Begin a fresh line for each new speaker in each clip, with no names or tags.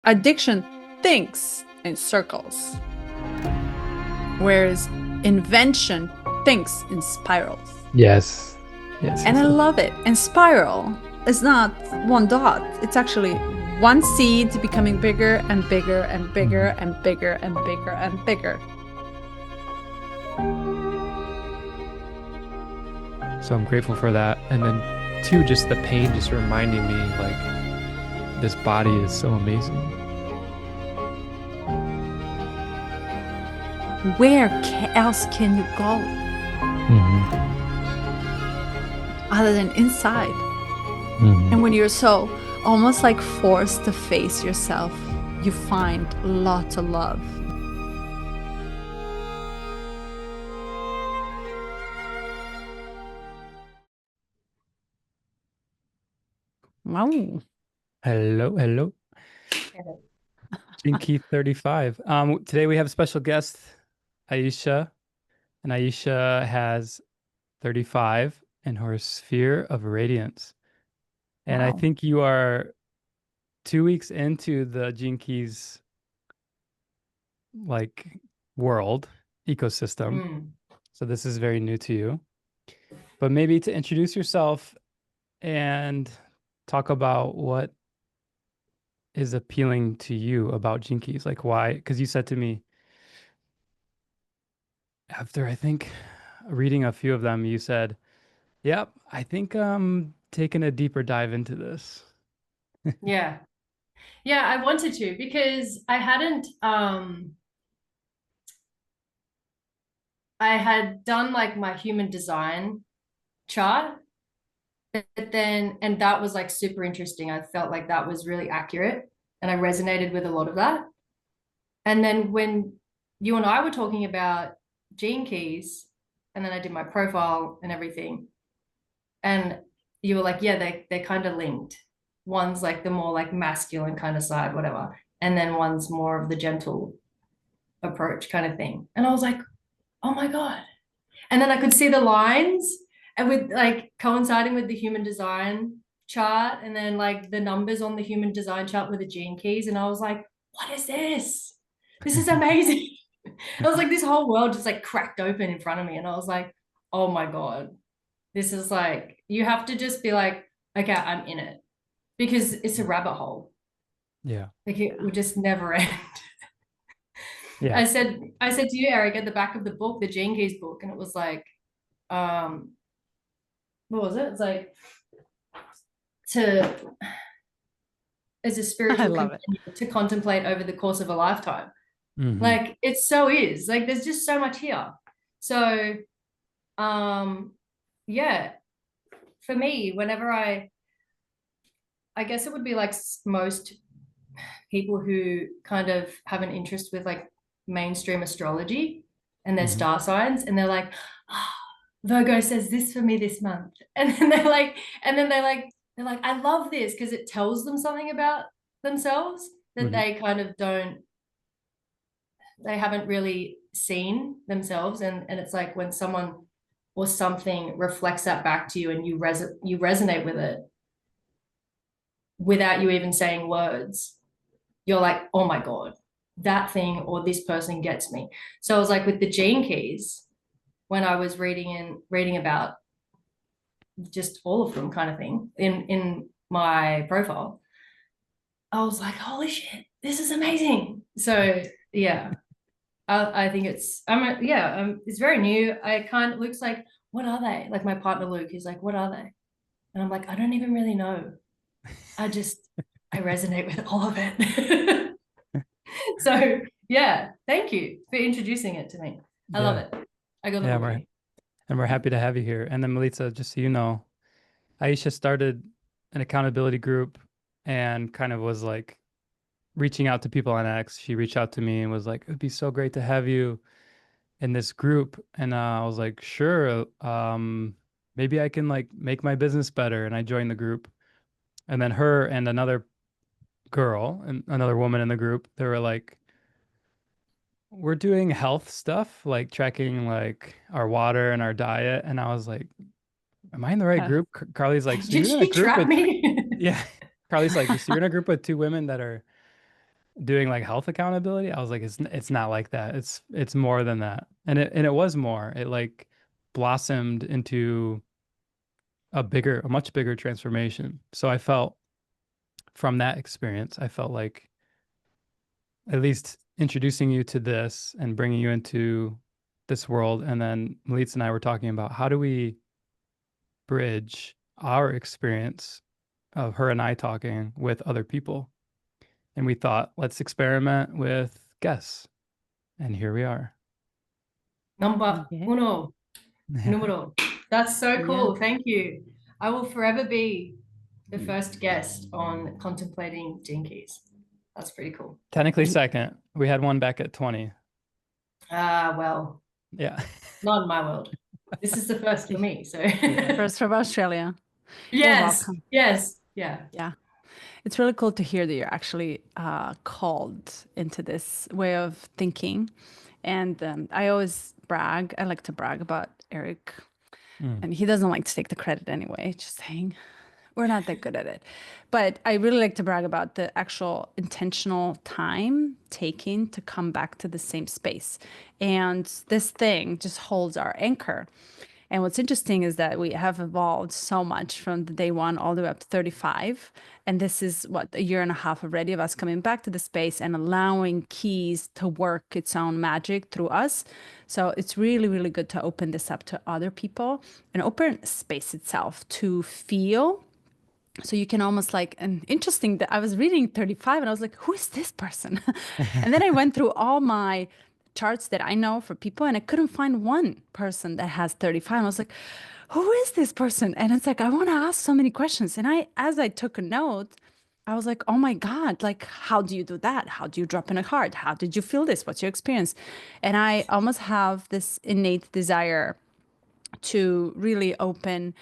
Addiction thinks in circles, whereas invention thinks in spirals.
Yes. Yes.
And I love it. And spiral is not one dot, it's actually one seed becoming bigger and bigger and bigger and bigger and bigger and bigger.
So I'm grateful for that. And then two, just the pain just reminding me like this body is so amazing.
Where else can you go other than inside? And when you're so almost like forced to face yourself, you find lots of love. Wow.
Hello, hello. Jinky 35. Today we have a special guest, Aisha, and Aisha has 35 in her sphere of radiance. And I
Wow.
think you are 2 weeks into the Jinkies like world ecosystem. So this is very new to you. But maybe to introduce yourself and talk about what is appealing to you about Jinkies, like why? Because you said to me after I think reading a few of them, you said, "Yep, I think I'm taking a deeper dive into this."
Yeah. Yeah, I wanted to because I had done like my human design chart, but then and that was like super interesting. I felt like that was really accurate and I resonated with a lot of that. And then when you and I were talking about gene keys, and then I did my profile and everything, and you were like, yeah, they're kind of linked. One's like the more like masculine kind of side, whatever, and then one's more of the gentle approach kind of thing. And I was like, oh my God. And then I could see the lines and with like coinciding with the human design chart and then like the numbers on the human design chart with the gene keys. And I was like, what is this? This is amazing. I was like, this whole world just like cracked open in front of me. And I was like, oh my God, this is like, you have to just be like, okay, I'm in it because it's a rabbit hole.
Yeah.
Like it would just never end.
Yeah.
I said to you, Eric, at the back of the book, the Gene Keys book, and it was like, um, what was it? It's like to as a
I
spiritual
love it.
companion to contemplate over the course of a lifetime.
Mhm.
Like it so is. Like there's just so much here. So yeah, for me, whenever I guess it would be like most people who kind of have an interest with like mainstream astrology and their
Mhm.
star signs, and they're like, oh, Virgo says this for me this month, and then they're like, I love this because it tells them something about themselves that
Mhm.
they kind of they haven't really seen themselves, and it's like when someone or something reflects that back to you and you resonate with it without you even saying words, you're like, oh my God, that thing or this person gets me. So I was like with the gene keys, when I was reading about just all of them kind of thing in my profile, I was like, holy shit, this is amazing. So yeah, I think it's very new. I kind of looks like, what are they? Like my partner Luke is like, what are they? And I'm like, I don't even really know. I resonate with all of it. So yeah, thank you for introducing it to me. I love
Yeah.
it. I got the
Yeah,
book here.
we're happy to have you here. And then Melissa, just so you know, Aisha started an accountability group and kind of was like reaching out to people on X. She reached out to me and was like, "It'd be so great to have you in this group." And I was like, "Sure. Maybe I can like make my business better." And I joined the group. And then her and another girl and another woman in the group, they were like, "We're doing health stuff, like tracking like our water and our diet." And I was like, "Am I in the right group?" Carly's like, "So
Did
you're in a
she
group
trap
with,"
me?
yeah. Carly's like, "So you're in a group with two women that are doing like health accountability, I was like, it's not like that. It's more than that. And it was more. It like blossomed into a much bigger transformation. So I felt from that experience, I felt like at least introducing you to this and bringing you into this world. And then Melitza and I were talking about how do we bridge our experience of her and I talking with other people. And we thought, let's experiment with guests. And here we are.
Number
Yeah.
uno, numero. That's so
Yeah.
cool. Thank you. I will forever be the first guest on Contemplating Gene Keys. That's pretty cool.
Technically second. We had one back at 20.
Well,
Yeah.
not in my world. This is the first for me. So
First from Australia.
yes,
welcome.
yes, yeah.
Yeah. It's really cool to hear that you're actually called into this way of thinking. And I always brag. I like to brag about Eric. And he doesn't like to take the credit anyway, just saying. We're not that good at it. But I really like to brag about the actual intentional time taking to come back to the same space. And this thing just holds our anchor. And what's interesting is that we have evolved so much from the day one all the way up to 35. And this is what, a year and a half already of us coming back to the space and allowing keys to work its own magic through us. So it's really, really good to open this up to other people and open space itself to feel. So you can almost like, and interesting that I was reading 35 and I was like, who is this person? And then I went through all my charts that I know for people and I couldn't find one person that has 35. And I was like, who is this person? And it's like, I want to ask so many questions. And as I took a note, I was like, oh my God, like, how do you do that? How do you drop in a card? How did you feel this? What's your experience? And I almost have this innate desire to really open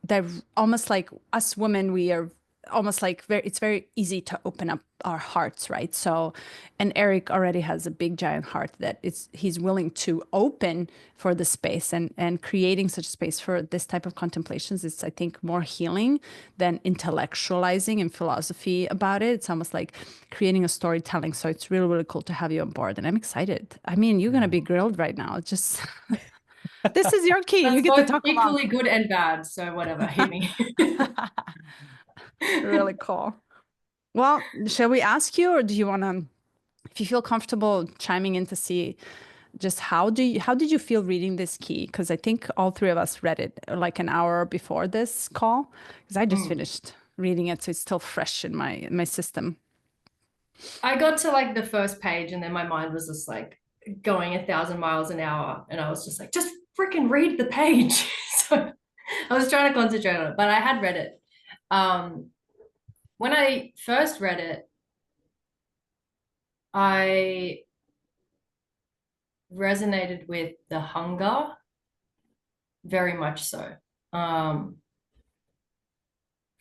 that, almost like us women, we are almost like it's very easy to open up our hearts, right? So, and Eric already has a big giant heart that he's willing to open for the space, and creating such space for this type of contemplations is, I think, more healing than intellectualizing and philosophy about it. It's almost like creating a storytelling. So it's really, really cool to have you on board, and I'm excited. I mean, you're going to be grilled right now. Just this is your key.
That's
You get to
both
talk
equally good and bad. So whatever, hit me.
Really cool. Well, shall we ask you, or do you want to, if you feel comfortable chiming in to see just how did you feel reading this key? Because I think all three of us read it like an hour before this call, because I just finished reading it, so it's still fresh in my system.
I got to like the first page and then my mind was just like going 1,000 miles an hour. And I was just like, just freaking read the page. So I was trying to concentrate on it, but I had read it. When I first read it, I resonated with the hunger very much so.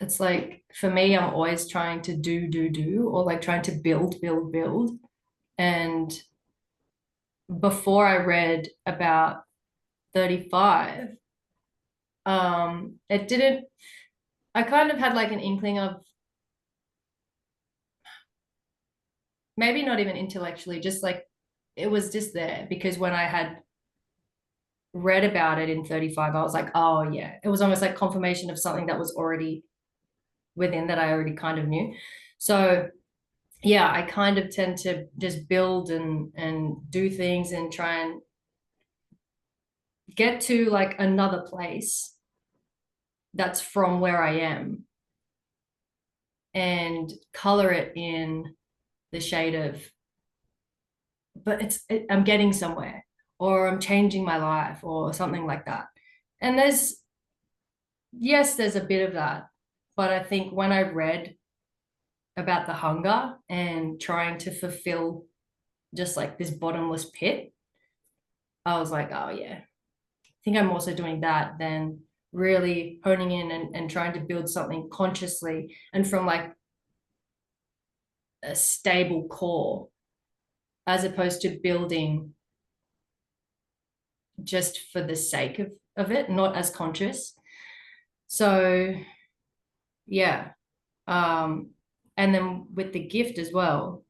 It's like, for me, I'm always trying to do, or like trying to build. And before I read about 35, it didn't, I kind of had like an inkling of, maybe not even intellectually, just like it was just there, because when I had read about it in 35, I was like, oh yeah, it was almost like confirmation of something that was already within, that I already kind of knew. So yeah, I kind of tend to just build and do things and try and get to like another place that's from where I am and color it in the shade of, but I'm getting somewhere, or I'm changing my life, or something like that. And there's a bit of that, but I think when I read about the hunger and trying to fulfill just like this bottomless pit, I was like, oh yeah, I think I'm also doing that, then really honing in and trying to build something consciously and from like a stable core, as opposed to building just for the sake of it, not as conscious. So yeah. And then with the gift as well,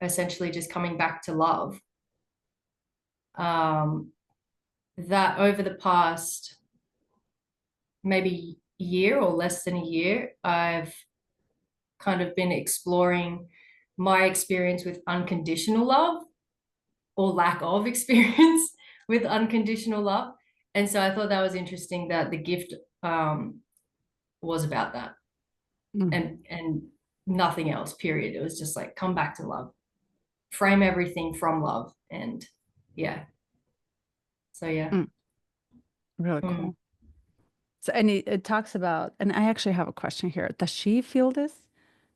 essentially just coming back to love, that over the past maybe year or less than a year, I've kind of been exploring my experience with unconditional love, or lack of experience with unconditional love. And so I thought that was interesting that the gift was about that, and nothing else, period. It was just like, come back to love, frame everything from love. And yeah. So yeah.
Really cool. So, and it talks about, and I actually have a question here. Does she feel this?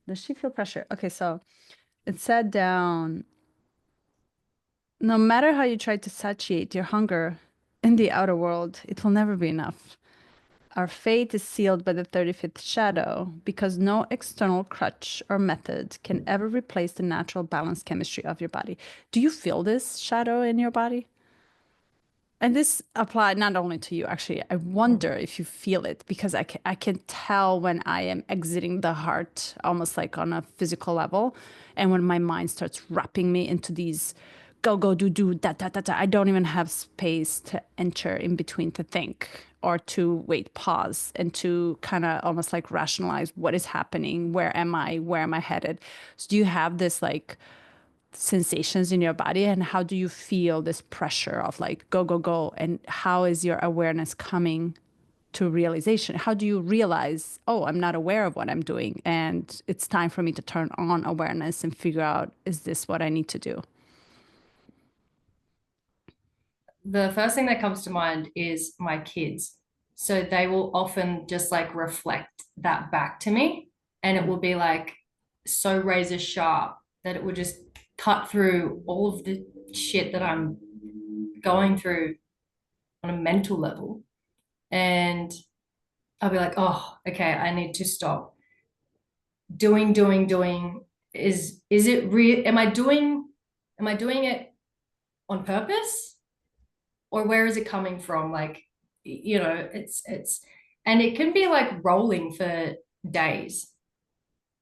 Does she feel pressure? Okay, so it said down, no matter how you try to satiate your hunger in the outer world, it will never be enough. Our fate is sealed by the 35th shadow because no external crutch or method can ever replace the natural balanced chemistry of your body. Do you feel this shadow in your body? And this applied not only to you, actually. I wonder if you feel it, because I can tell when I am exiting the heart, almost like on a physical level. And when my mind starts wrapping me into these go, go, do, da, da, da, da. I don't even have space to enter in between to think or to wait, pause, and to kind of almost like rationalize what is happening. Where am I? Where am I headed? So do you have this like sensations in your body, and how do you feel this pressure of like go, go, go, and how is your awareness coming to realization? How do you realize, oh, I'm not aware of what I'm doing and it's time for me to turn on awareness and figure out, is this what I need to do?
The first thing that comes to mind is my kids. So they will often just like reflect that back to me, and it will be like so razor sharp that it would just cut through all of the shit that I'm going through on a mental level. And I'll be like, oh, okay, I need to stop doing. Is it real? Am I doing it on purpose? Or where is it coming from? Like, it's, and it can be like rolling for days,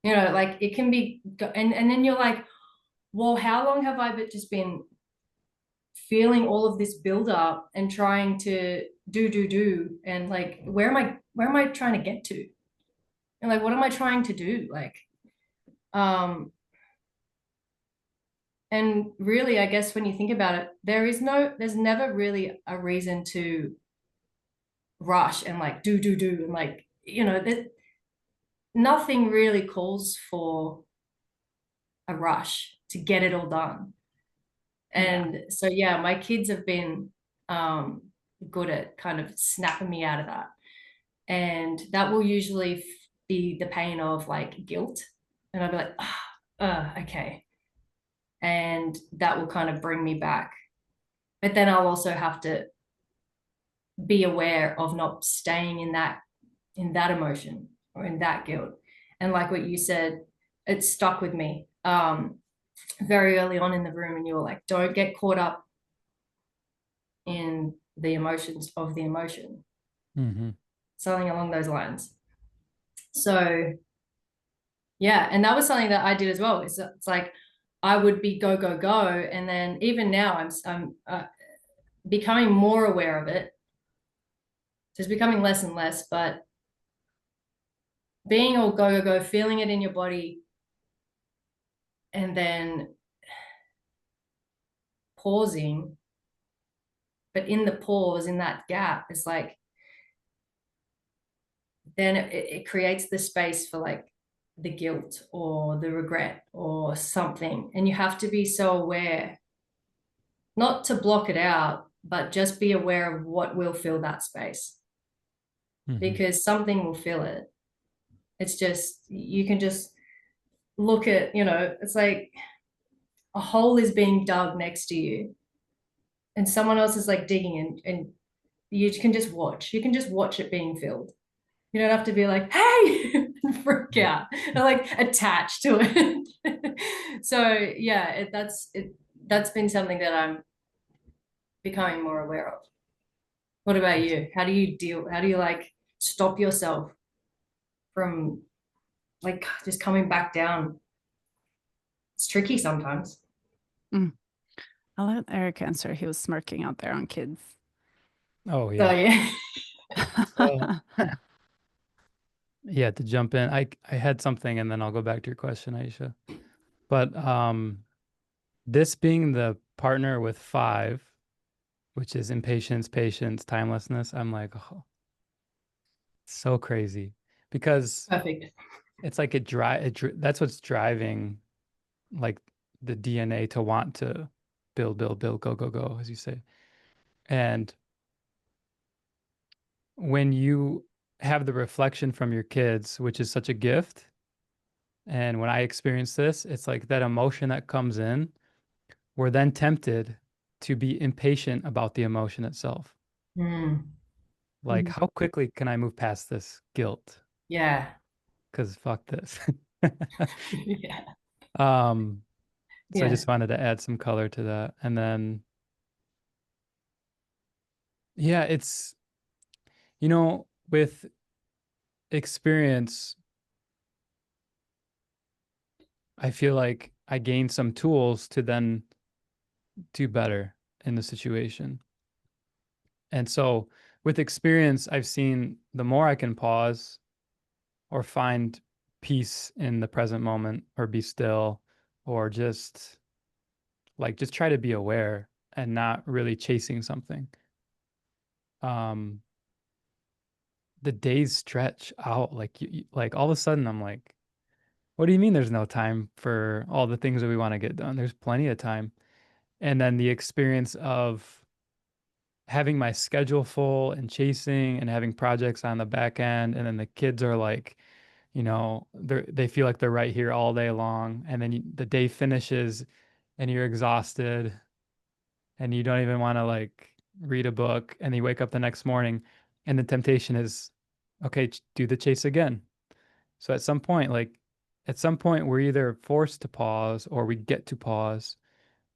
like it can be, and then you're like, well, how long have I just been feeling all of this build up and trying to do, and like, where am I trying to get to? And like, what am I trying to do? Like, and really, I guess when you think about it, there's never really a reason to rush and like do, and like, that nothing really calls for a rush to get it all done. And so yeah, my kids have been good at kind of snapping me out of that, and that will usually be the pain of like guilt, and I'll be like, okay, and that will kind of bring me back. But then I'll also have to be aware of not staying in that emotion or in that guilt. And like what you said, it stuck with me very early on in the room, and you were like, don't get caught up in the emotions of the emotion. Something along those lines. So yeah, and that was something that I did as well. It's like I would be go, go, go, and then even now I'm becoming more aware of it. So it's becoming less and less, but being all go, go, go, feeling it in your body, and then pausing. But in the pause, in that gap, it's like, then it creates the space for like the guilt or the regret or something. And you have to be so aware, not to block it out, but just be aware of what will fill that space. Because something will fill it. It's just, you can just look at, it's like a hole is being dug next to you and someone else is like digging, and you can just watch. You can just watch it being filled. You don't have to be like, hey, and freak out, or like attached to it. So yeah, that's been something that I'm becoming more aware of. What about you? How do you like stop yourself from like just coming back down it's tricky sometimes.
Mm. I'll let Eric answer. He was smirking out there on kids.
Oh
So
yeah.
yeah.
Yeah, to jump in, I had something and then I'll go back to your question, Aisha. But this being the partner with 5, which is impatience, patience, timelessness, I'm like, oh, so crazy because
Perfect.
it's like that's what's driving like the DNA to want to build, build, build, go, go, go, as you say. And when you have the reflection from your kids, which is such a gift, and when I experience this, it's like that emotion that comes in, we're then tempted to be impatient about the emotion itself.
Mm.
Like, how quickly can I move past this guilt?
Yeah.
Because fuck this.
Yeah.
Um, so I
Yeah.
just wanted to add some color to that. And then, yeah, it's, with experience, I feel like I gained some tools to then do better in the situation. And so with experience, I've seen the more I can pause or find peace in the present moment or be still or just try to be aware and not really chasing something. Um, the days stretch out like like all of a sudden I'm like, what do you mean there's no time for all the things that we want to get done? There's plenty of time. And then the experience of having my schedule full and chasing and having projects on the back end, and then the kids are like, they feel like they're right here all day long, and then the day finishes and you're exhausted and you don't even want to like read a book, and you wake up the next morning and the temptation is, okay, do the chase again. So at some point we're either forced to pause or we get to pause,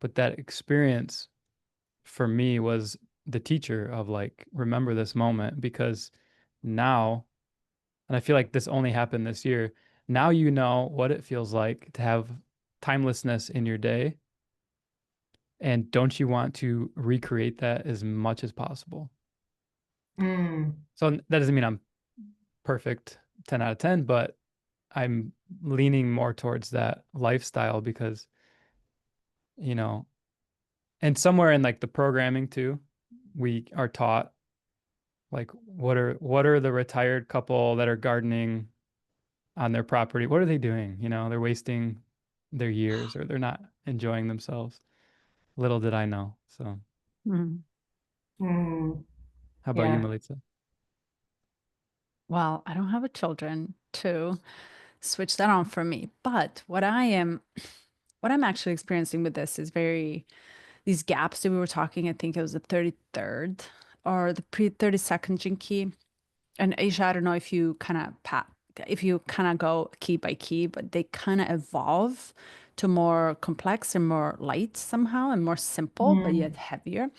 but that experience for me was the teacher of like, remember this moment, because now, and I feel like this only happened this year, now you know what it feels like to have timelessness in your day. And don't you want to recreate that as much as possible?
Mm.
So that doesn't mean I'm perfect 10 out of 10, but I'm leaning more towards that lifestyle because, you know, and somewhere in like the programming too, we are taught like what are the retired couple that are gardening on their property? What are they doing? They're wasting their years or they're not enjoying themselves. Little did I know. So
Mm.
Mm.
how about you,
Yeah.
Melissa?
Well, I don't have a children to switch that on for me, but what I'm actually experiencing with this is these gaps that we were talking. I think it was the 33rd or the pre 32nd gene key. And Aisha, I don't know if you kind of go key by key, but they kind of evolve to more complex and more light somehow and more simple, but
Mm.
yet heavier.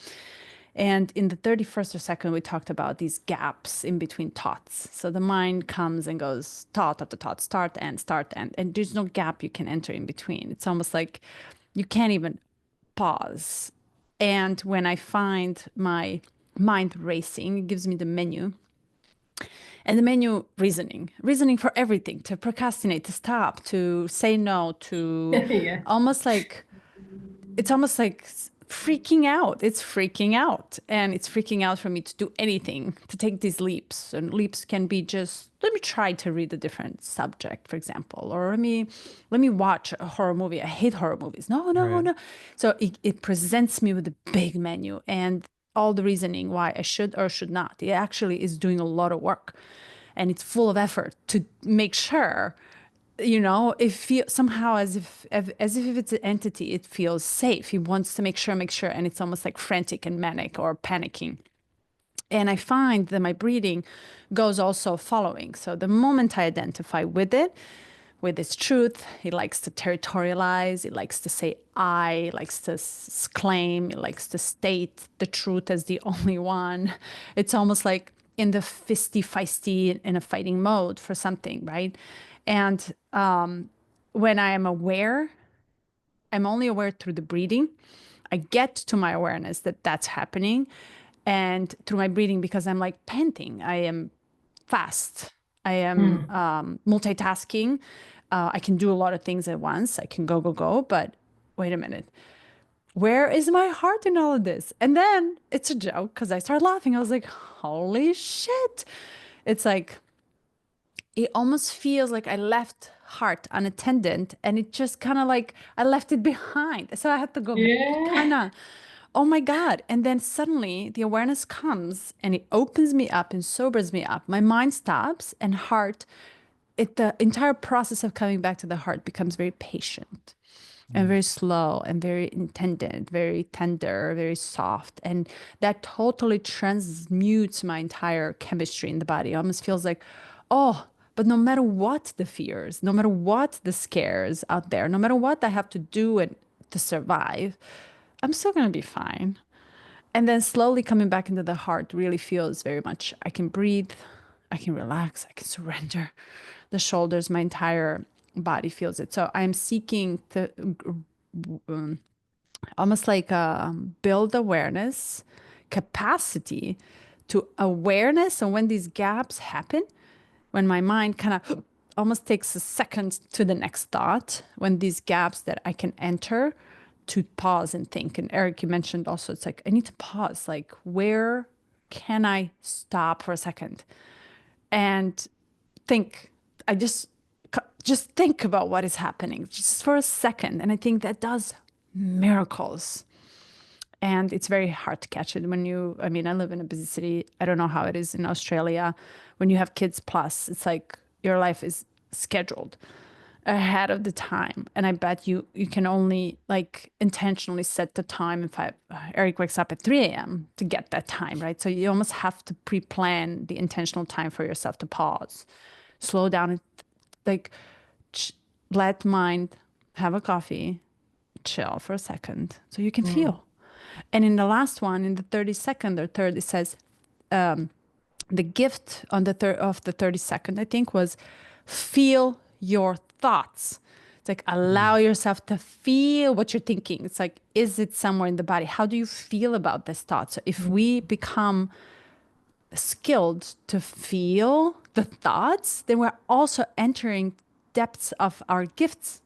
And in the 31st or second, we talked about these gaps in between thoughts. So the mind comes and goes, thought after thought, start, end, start, end. And there's no gap you can enter in between. It's almost like you can't even pause. And when I find my mind racing, it gives me the menu. And the menu reasoning for everything, to procrastinate, to stop, to say no, to
Yeah.
almost like it's almost like freaking out. It's freaking out. And it's freaking out for me to do anything, to take these leaps. And leaps can be just, let me try to read a different subject, for example, or let me watch a horror movie. I hate horror movies. No, no,
Right.
no. So it presents me with a big menu and all the reasoning why I should or should not. It actually is doing a lot of work and it's full of effort to make sure it feels somehow as if it's an entity, it feels safe. He wants to make sure, and it's almost like frantic and manic or panicking. And I find that my breathing goes also following. So the moment I identify with it, with its truth, it likes to territorialize, it likes to say I, it likes to claim, it likes to state the truth as the only one. It's almost like in the fisty feisty in a fighting mode for something, right? And when I am aware I'm only aware through the breathing. I get to my awareness that that's happening, and through my breathing, because I'm like panting, I am fast, I am multitasking. I can do a lot of things at once. I can go, but wait a minute. Where is my heart in all of this? And then it's a joke because I started laughing. I was like, holy shit. It's like, it almost feels like I left heart unattended, and it just kind of like I left it behind. So I had to go
Yeah.
kind of, oh my God. And then suddenly the awareness comes and it opens me up and sobers me up. My mind stops, and heart, the entire process of coming back to the heart becomes very patient and very slow and very intended, very tender, very soft. And that totally transmutes my entire chemistry in the body. It almost feels like, oh, but no matter what the fears, no matter what the scares out there, no matter what I have to do and to survive, I'm still going to be fine. And then slowly coming back into the heart really feels very much, I can breathe, I can relax, I can surrender. The shoulders, my entire body feels it. So I'm seeking to almost like build awareness, capacity to awareness. And when these gaps happen, when my mind kind of almost takes a second to the next thought, when these gaps that I can enter to pause and think. And Eric, you mentioned also, it's like, I need to pause. Like, where can I stop for a second and think? I just think about what is happening just for a second. And I think that does miracles. And it's very hard to catch it when you, I mean, I live in a busy city. I don't know how it is in Australia. When you have kids plus, it's like your life is scheduled ahead of the time. And I bet you can only like intentionally set the time. If Eric wakes up at 3 a.m. to get that time, right? So you almost have to pre-plan the intentional time for yourself to pause, slow down, and like let mind have a coffee, chill for a second so you can feel. And in the last one, in the 32nd or third, it says the gift on the third of the 32nd, I think, was feel your thoughts. It's like allow yourself to feel what you're thinking. It's like, is it somewhere in the body? How do you feel about this thought? So if we become skilled to feel the thoughts, then we're also entering depths of our gifts,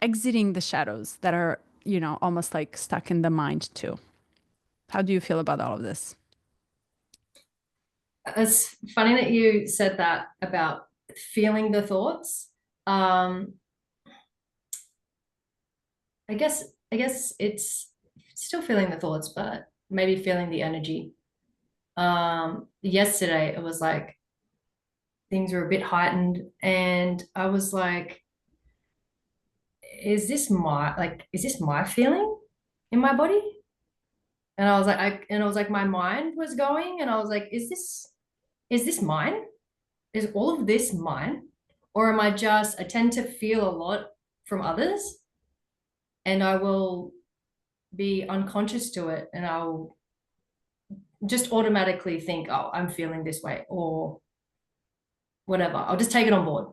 exiting the shadows that are, almost like stuck in the mind too. How do you feel about all of this?
It's funny that you said that about feeling the thoughts. I guess it's still feeling the thoughts, but maybe feeling the energy. Yesterday it was like things were a bit heightened, and I was like, is this my feeling in my body? And I was like, my mind was going, and I was like, is this mine? Is all of this mine? Or am I tend to feel a lot from others, and I will be unconscious to it, and I'll just automatically think, oh, I'm feeling this way, or whatever. I'll just take it on board.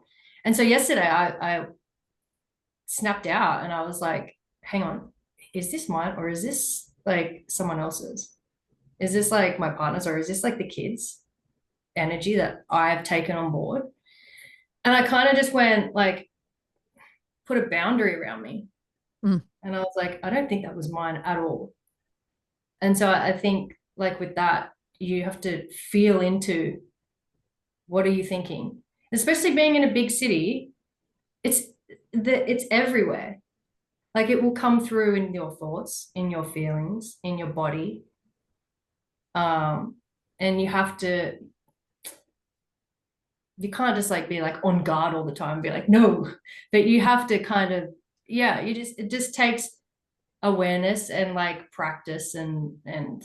And so yesterday I snapped out, and I was like, hang on, is this mine, or is this like someone else's? Is this like my partner's, or is this like the kids' energy that I've taken on board? And I kind of just went like, put a boundary around me. And I was like, I don't think that was mine at all. And so I think like with that, you have to feel into, what are you thinking? Especially being in a big city, it's everywhere. Like it will come through in your thoughts, in your feelings, in your body. And you can't just like be like on guard all the time and be like, no, but you have to kind of, it just takes awareness and like practice and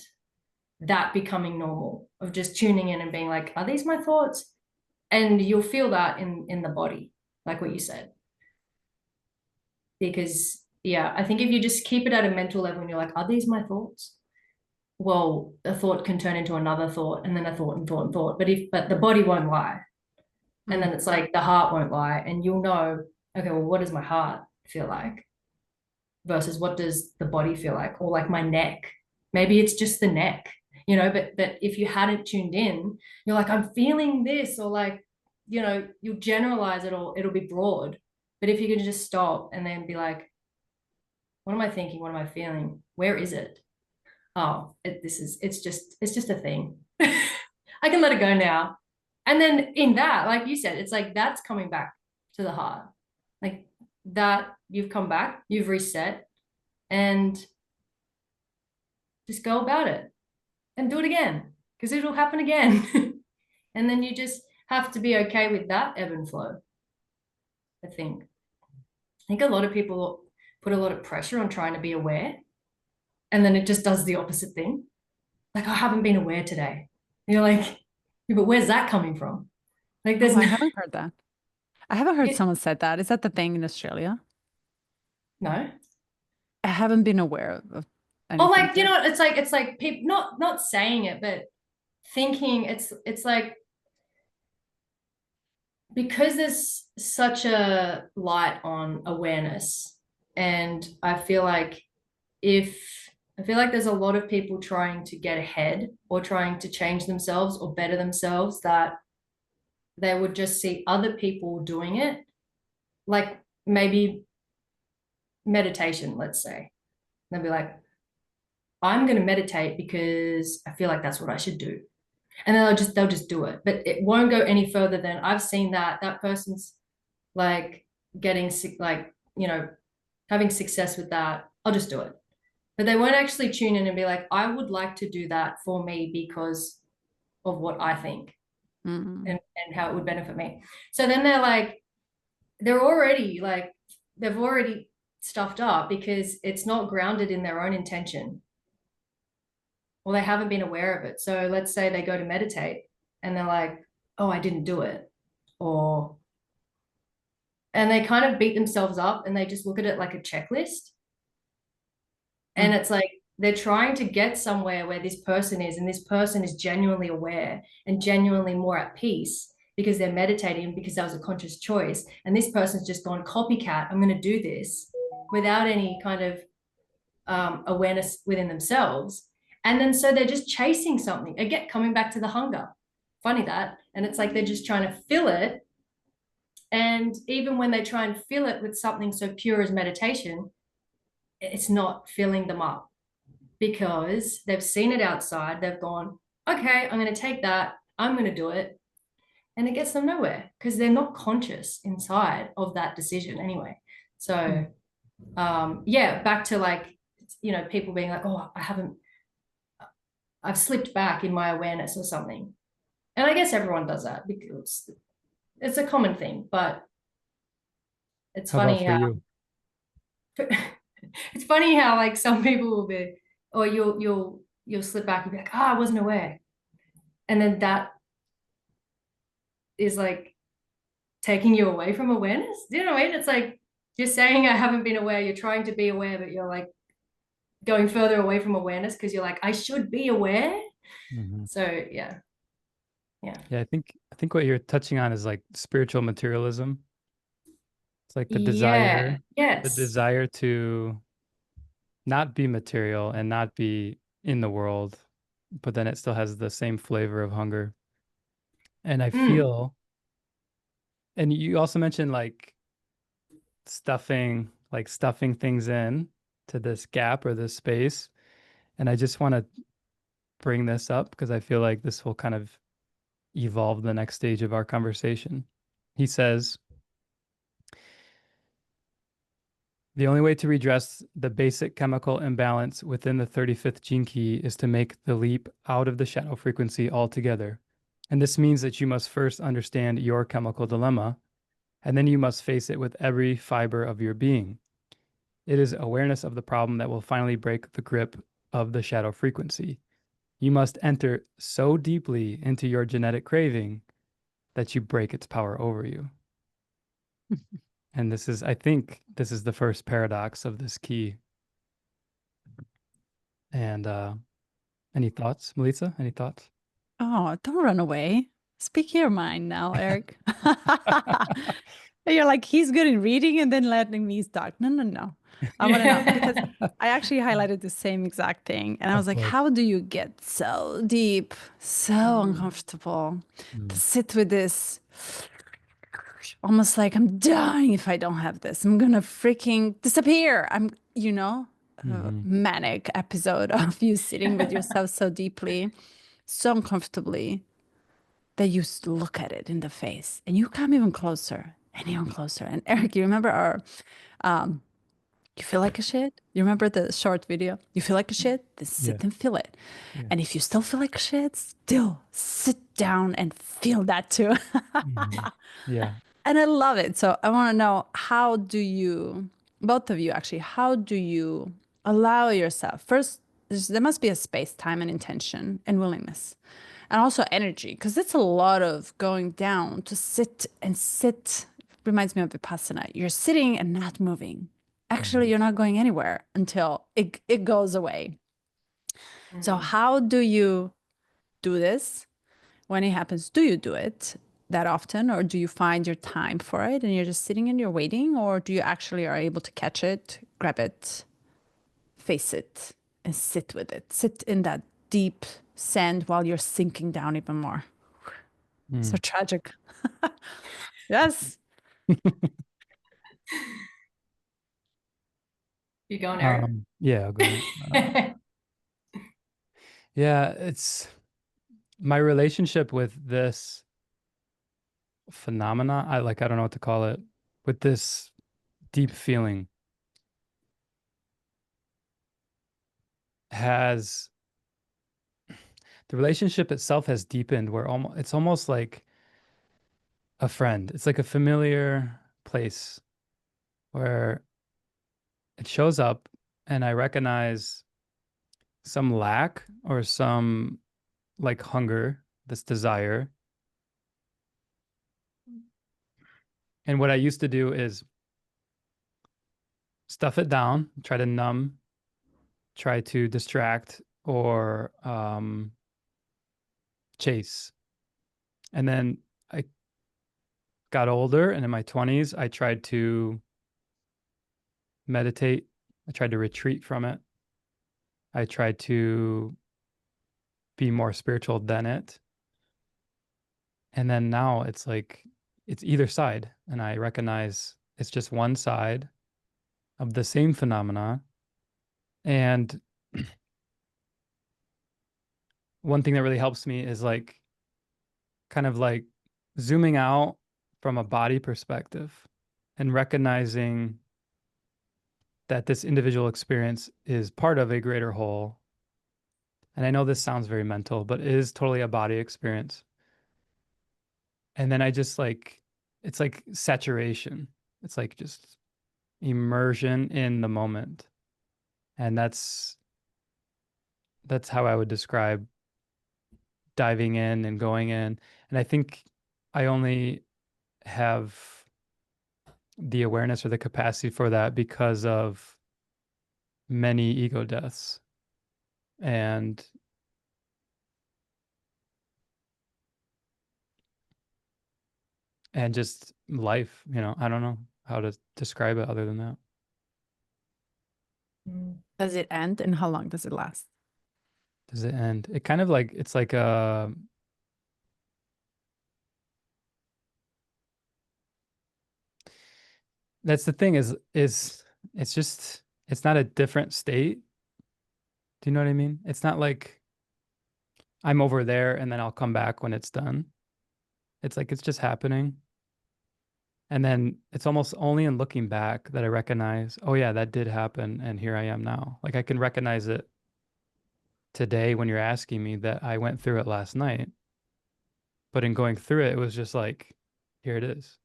that becoming normal of just tuning in and being like, are these my thoughts? And you'll feel that in the body, like what you said. Because I think if you just keep it at a mental level and you're like, are these my thoughts? Well, a thought can turn into another thought, and then a thought and thought and thought. But the body won't lie. And then it's like the heart won't lie, and you'll know, okay, well, what does my heart feel like? versus what does the body feel like, or like my neck. Maybe it's just the neck, you know, but if you hadn't tuned in, you're like, I'm feeling this, or like, you know, you'll generalize it, or it'll be broad. But if you can just stop and then be like, what am I thinking? What am I feeling? Where is it? Oh, it's just a thing. I can let it go now. And then in that, like you said, it's like that's coming back to the heart. Like that you've come back, you've reset, and just go about it and do it again, because it'll happen again. And then you just have to be okay with that ebb and flow. I think a lot of people put a lot of pressure on trying to be aware, and then it just does the opposite thing. Like, I haven't been aware today. And you're like, yeah, but where's that coming from? Like, there's
I haven't heard that. I haven't heard
it,
someone said that. Is that the thing in Australia?
no.
I haven't been aware of
Or
anything.
like, you know, it's like people not saying it, but thinking. It's like, because there's such a light on awareness, and I feel like there's a lot of people trying to get ahead or trying to change themselves or better themselves, that they would just see other people doing it, like maybe meditation, let's say. They'll be like, I'm going to meditate because I feel like that's what I should do. And then they'll just do it. But it won't go any further than, I've seen that person's like getting sick, like, you know, having success with that. I'll just do it. But they won't actually tune in and be like, I would like to do that for me because of what I think, and how it would benefit me. So then they've already stuffed up because it's not grounded in their own intention, or they haven't been aware of it. So let's say they go to meditate and they're like, oh, I didn't do it. And they kind of beat themselves up, and they just look at it like a checklist. And it's like, they're trying to get somewhere where this person is, and this person is genuinely aware and genuinely more at peace because they're meditating, because that was a conscious choice. And this person's just gone copycat, I'm going to do this without any kind of awareness within themselves. And then so they're just chasing something, again, coming back to the hunger. Funny that. And it's like they're just trying to fill it. And even when they try and fill it with something so pure as meditation, it's not filling them up, because they've seen it outside. They've gone, okay, I'm going to take that, I'm going to do it. And it gets them nowhere because they're not conscious inside of that decision anyway. So yeah, back to like, you know, people being like, oh, I've slipped back in my awareness or something. And I guess everyone does that because it's a common thing, but it's funny how it's funny how like some people will be, or you'll slip back and be like, oh, I wasn't aware. And then that is like taking you away from awareness. Do you know what I mean? It's like, you're saying I haven't been aware, you're trying to be aware, but you're like going further away from awareness because you're like, I should be aware. So yeah.
I think what you're touching on is like spiritual materialism. It's like the desire, the desire to not be material and not be in the world, but then it still has the same flavor of hunger. And I feel, and you also mentioned like stuffing things in to this gap or this space. And I just want to bring this up because I feel like this will kind of evolve the next stage of our conversation. He says, the only way to redress the basic chemical imbalance within the 35th gene key is to make the leap out of the shadow frequency altogether. And this means that you must first understand your chemical dilemma, and then you must face it with every fiber of your being. It is awareness of the problem that will finally break the grip of the shadow frequency. You must enter so deeply into your genetic craving that you break its power over you. And I think this is the first paradox of this key. And any thoughts, Melissa? Any thoughts?
Oh, don't run away. Speak your mind now, Eric. And you're like, he's good in reading and then letting me talk. No, no, no. I want to know because I actually highlighted the same exact thing. And I was
Of
like,
course.
how do you get so deep, so uncomfortable to sit with this? Almost like I'm dying if I don't have this. I'm gonna freaking disappear. A manic episode of you sitting with yourself so deeply, so uncomfortably that you look at it in the face and you come even closer and even closer. And Eric, you remember our you feel like a shit? You remember the short video? You feel like a shit? Then sit
Yeah.
and feel it.
Yeah.
And if you still feel like a shit, still sit down and feel that too.
Yeah.
And I love it. So I want to know, how do you, both of you actually, how do you allow yourself? First, there must be a space, time, and intention and willingness. And also energy, because it's a lot of going down to sit and sit. Reminds me of Vipassana. You're sitting and not moving. Actually, you're not going anywhere until it goes away. So how do you do this? When it happens, do you do it that often, or do you find your time for it and you're just sitting and you're waiting, or do you actually are able to catch it, grab it, face it, and sit with it, sit in that deep sand while you're sinking down even more? So tragic. Yes.
You going, Eric?
Yeah, I'll go ahead. Yeah, it's my relationship with this phenomena. I don't know what to call it, with this deep feeling has the relationship itself has deepened where it's almost like a friend. It's like a familiar place where it shows up and I recognize some lack or some like hunger, this desire. And what I used to do is stuff it down, try to numb, try to distract or chase. And then I got older, and in my 20s, I tried to meditate. I tried to retreat from it. I tried to be more spiritual than it. And then now it's like it's either side. And I recognize it's just one side of the same phenomena. And one thing that really helps me is like kind of like zooming out from a body perspective and recognizing that this individual experience is part of a greater whole. And I know this sounds very mental, but it is totally a body experience. And then I just like, it's like saturation. It's like just immersion in the moment. And that's how I would describe diving in and going in. And I think I only have the awareness or the capacity for that because of many ego deaths and just life, I don't know how to describe it other than that.
Does it end, and how long does it last?
Does it end? It kind of like it's like a that's the thing is it's not a different state. Do you know what I mean? It's not like I'm over there and then I'll come back when it's done. It's like it's just happening. And then it's almost only in looking back that I recognize, oh yeah, that did happen and here I am now. Like I can recognize it today when you're asking me that I went through it last night. But in going through it, it was just like, here it is.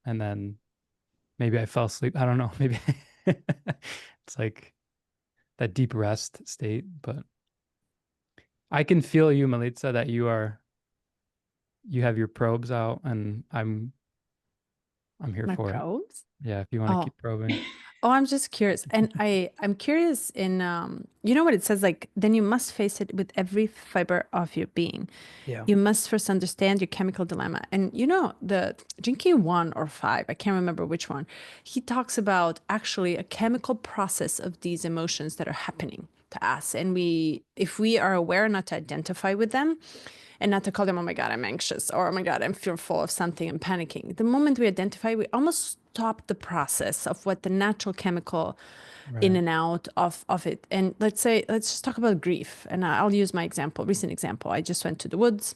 And then maybe I fell asleep. I don't know. Maybe it's like that deep rest state. But I can feel you, Melitza, that you have your probes out and I'm here
My
for it.
probes?
Yeah, if you want to
Oh,
keep probing.
Oh, I'm just curious. And I'm curious in you know what it says, like, then you must face it with every fiber of your being.
Yeah.
You must first understand your chemical dilemma. And you know, the Jinky 1 or 5, I can't remember which one, he talks about actually a chemical process of these emotions that are happening to us. And if we are aware not to identify with them and not to call them, oh my God, I'm anxious, or oh my God, I'm fearful of something, I'm panicking. The moment we identify, we almost stop the process of what the natural chemical in
Right.
and out of it. And let's just talk about grief. And I'll use my recent example. I just went to the woods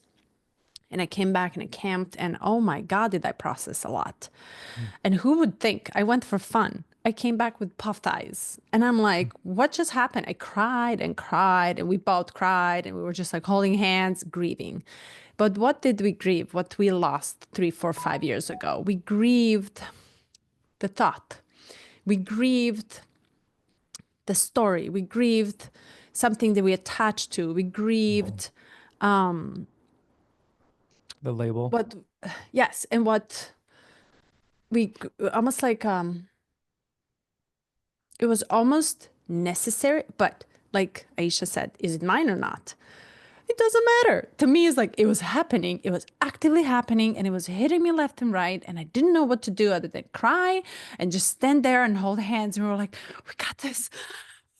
and I came back and I camped, and oh my God, did I process a lot.
Mm.
And who would think I went for fun? I came back with puffed eyes. And I'm like, what just happened? I cried and cried, and we both cried, and we were just like holding hands, grieving. But what did we grieve? What we lost 3, 4, 5 years ago? We grieved the thought. We grieved the story. We grieved something that we attached to. We grieved
The label.
what, yes, and what we almost like it was almost necessary, but like Aisha said, is it mine or not? It doesn't matter. To me, it's like it was happening. It was actively happening and it was hitting me left and right. And I didn't know what to do other than cry and just stand there and hold hands. And we were like, we got this.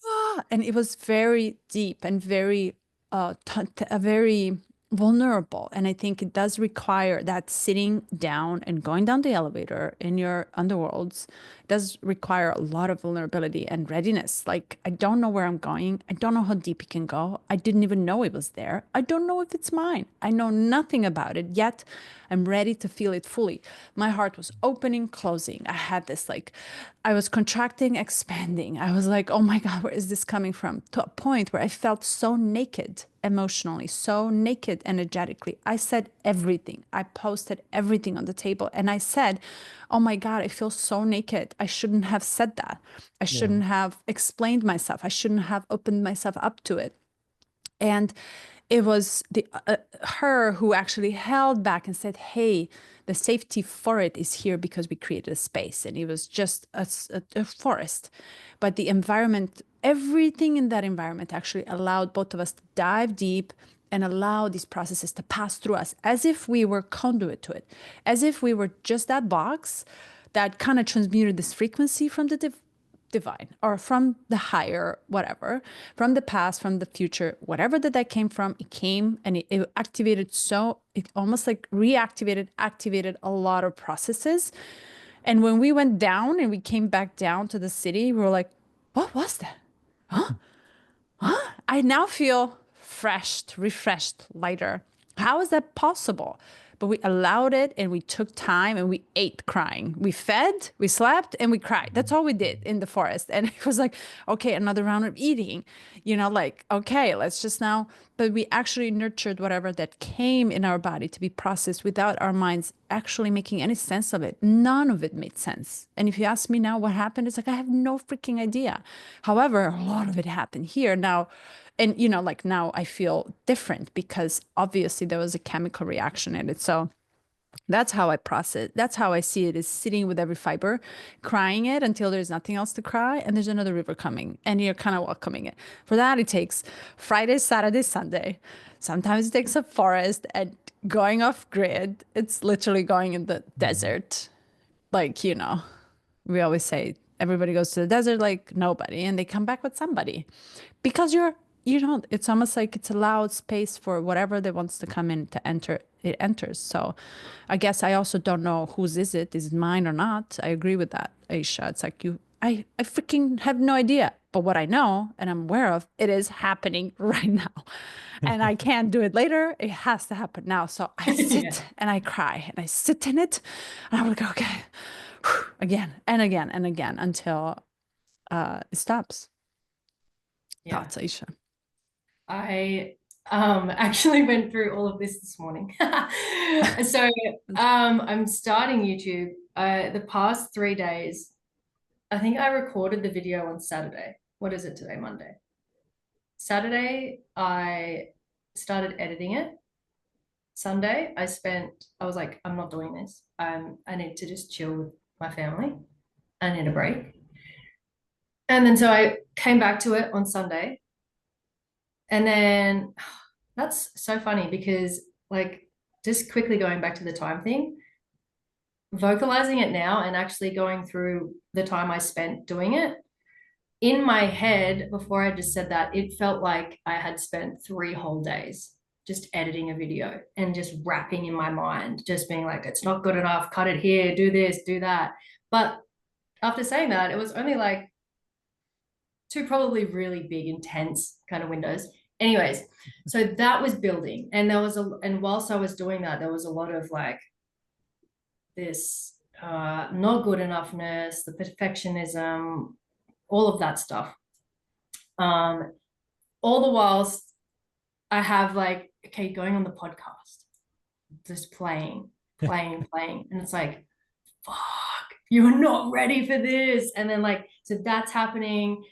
Ah. And it was very deep and very, very vulnerable. And I think it does require that sitting down and going down the elevator in your underworlds does require a lot of vulnerability and readiness. Like, I don't know where I'm going. I don't know how deep it can go. I didn't even know it was there. I don't know if it's mine. I know nothing about it, yet I'm ready to feel it fully. My heart was opening, closing. I had this like, I was contracting, expanding. I was like, oh my God, where is this coming from? To a point where I felt so naked emotionally, so naked energetically. I said everything. I posted everything on the table. And I said, oh my God, I feel so naked. I shouldn't have said that. I shouldn't have explained myself. I shouldn't have opened myself up to it. And it was her who actually held back and said, hey, the safety for it is here because we created a space. And it was just a forest. But the environment, everything in that environment actually allowed both of us to dive deep and allow these processes to pass through us as if we were conduit to it, as if we were just that box that kind of transmuted this frequency from the divine or from the higher, whatever, from the past, from the future, whatever that came from, it came and it activated. So it almost like activated a lot of processes. And when we went down and we came back down to the city, we were like, what was that? I now feel refreshed, lighter. How is that possible? But we allowed it and we took time and we ate crying. We fed, we slept, and we cried. That's all we did in the forest. And it was like, okay, another round of eating, like, okay, let's just now. But we actually nurtured whatever that came in our body to be processed without our minds actually making any sense of it. None of it made sense. And if you ask me now what happened, it's like, I have no freaking idea. However, a lot of it happened here now. And, like now I feel different because obviously there was a chemical reaction in it. So that's how I process. That's how I see it, is sitting with every fiber, crying it until there's nothing else to cry. And there's another river coming and you're kind of welcoming it. For that, it takes Friday, Saturday, Sunday. Sometimes it takes a forest and going off grid. It's literally going in the desert. Like, we always say everybody goes to the desert like nobody, and they come back with somebody because it's almost like it's allowed space for whatever that wants to come in to enter. It enters. So I guess I also don't know whose is it mine or not. I agree with that, Aisha. It's like I freaking have no idea. But what I know and I'm aware of, it is happening right now. And I can't do it later. It has to happen now. So I sit and I cry and I sit in it and I'm like, okay, again and again and again until it stops.
Yeah.
Thoughts, Aisha?
I actually went through all of this morning. So I'm starting YouTube. The past 3 days, I think I recorded the video on Saturday. What is it today? Monday. Saturday, I started editing it. Sunday, I was like, I'm not doing this. I need to just chill with my family. I need a break. And then so I came back to it on Sunday. And then that's so funny because like just quickly going back to the time thing, vocalizing it now and actually going through the time I spent doing it, in my head, before I just said that, it felt like I had spent 3 whole days just editing a video and just rapping in my mind, just being like, it's not good enough, cut it here, do this, do that. But after saying that, it was only like 2 probably really big, intense kind of windows. Anyways, so that was building. And and whilst I was doing that, there was a lot of like this not good enoughness, the perfectionism, all of that stuff. All the whilst I have like, okay, going on the podcast, just playing. And it's like, fuck, you're not ready for this. And then like, so that's happening.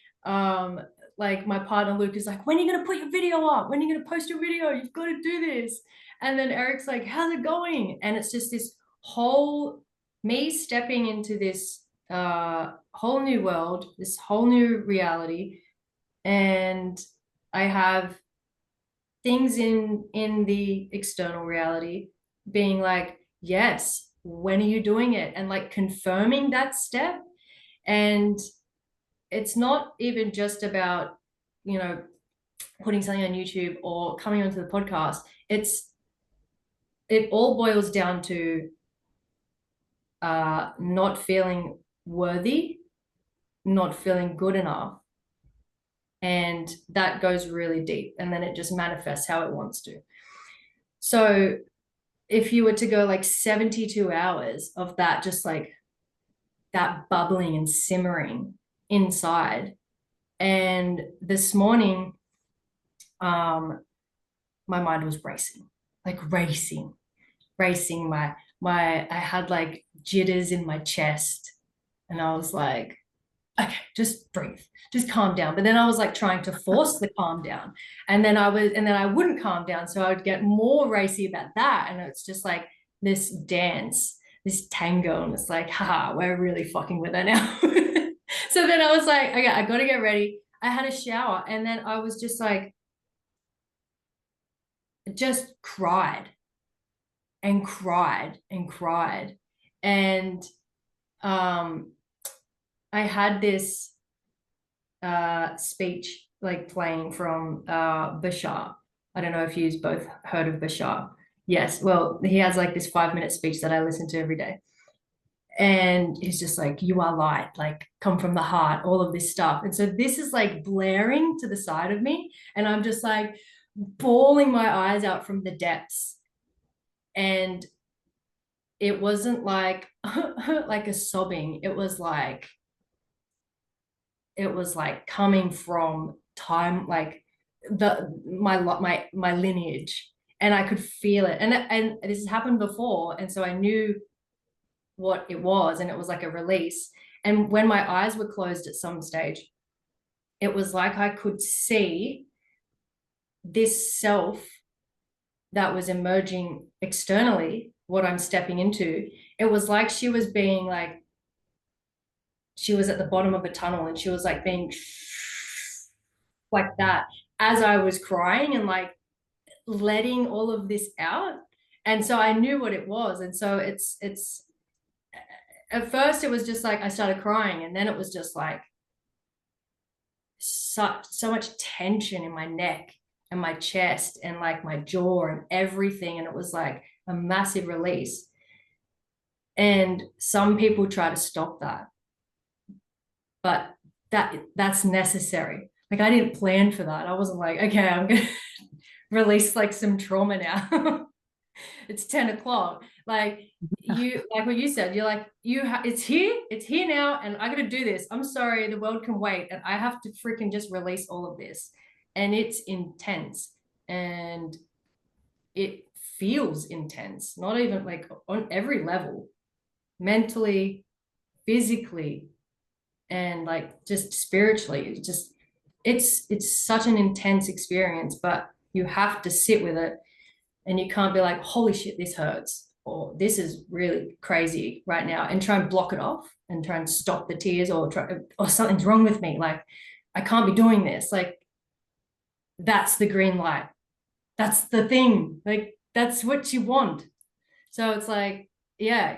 Like my partner Luke is like, when are you gonna put your video up? When are you gonna post your video? You've got to do this. And then Eric's like, how's it going? And it's just this whole me stepping into this whole new world, this whole new reality. And I have things in the external reality being like, yes, when are you doing it? And like confirming that step. And it's not even just about, you know, putting something on YouTube or coming onto the podcast. It all boils down to not feeling worthy, not feeling good enough. And that goes really deep, and then it just manifests how it wants to. So if you were to go like 72 hours of that, just like that bubbling and simmering inside. And this morning, my mind was racing, like racing. I had like jitters in my chest, and I was like, okay, just breathe, just calm down. But then I was like trying to force the calm down, and then I wouldn't calm down, so I would get more racy about that. And it's just like this dance, this tango, and it's like, haha, we're really fucking with it now. So then I was like, okay, I got to get ready. I had a shower, and then I was just like, just cried and cried and cried. And I had this speech like playing from Bashar. I don't know if you've both heard of Bashar. Yes, well, he has like this 5-minute speech that I listen to every day. And he's just like, you are light, like come from the heart, all of this stuff. And so this is like blaring to the side of me, and I'm just like bawling my eyes out from the depths. And it wasn't like like a sobbing. It was like coming from time, like my lineage, and I could feel it. And this has happened before, and so I knew what it was, and it was like a release. And when my eyes were closed at some stage, it was like I could see this self that was emerging externally, what I'm stepping into. It was like she was being like, she was at the bottom of a tunnel, and she was like being like that as I was crying and like letting all of this out. And so I knew what it was. And so it's at first it was just like I started crying, and then it was just like so much tension in my neck and my chest and like my jaw and everything. And it was like a massive release. And some people try to stop that, but that's necessary. Like I didn't plan for that. I wasn't like, okay, I'm gonna release like some trauma now. It's 10 o'clock. Like you, like what you said, you're like, it's here now, and I gotta do this. I'm sorry, the world can wait, and I have to freaking just release all of this. And it's intense, and it feels intense, not even like on every level, mentally, physically, and like just spiritually. It's such an intense experience, but you have to sit with it, and you can't be like, holy shit, this hurts. or this is really crazy right now, and try and block it off and try and stop the tears, or something's wrong with me, like I can't be doing this, like that's the green light, that's the thing, like that's what you want. So it's like, yeah,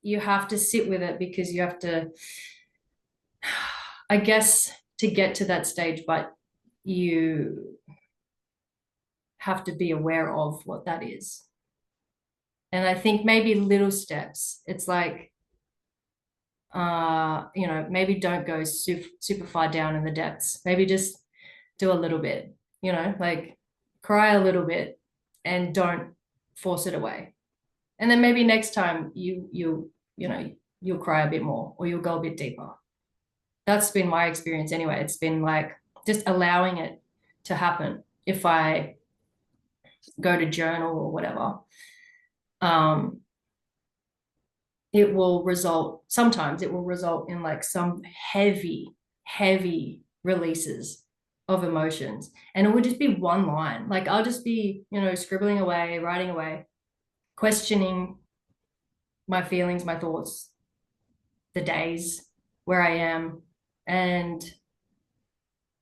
you have to sit with it, because you have to, I guess, to get to that stage, but you have to be aware of what that is. And I think maybe little steps. It's like, you know, maybe don't go super far down in the depths. Maybe just do a little bit, you know, like cry a little bit and don't force it away. And then maybe next time you know, you'll cry a bit more, or you'll go a bit deeper. That's been my experience anyway. It's been like just allowing it to happen. If I go to journal or whatever, sometimes it will result in like some heavy releases of emotions. And it would just be one line. Like I'll just be, you know, scribbling away, writing away, questioning my feelings, my thoughts, the days where I am. And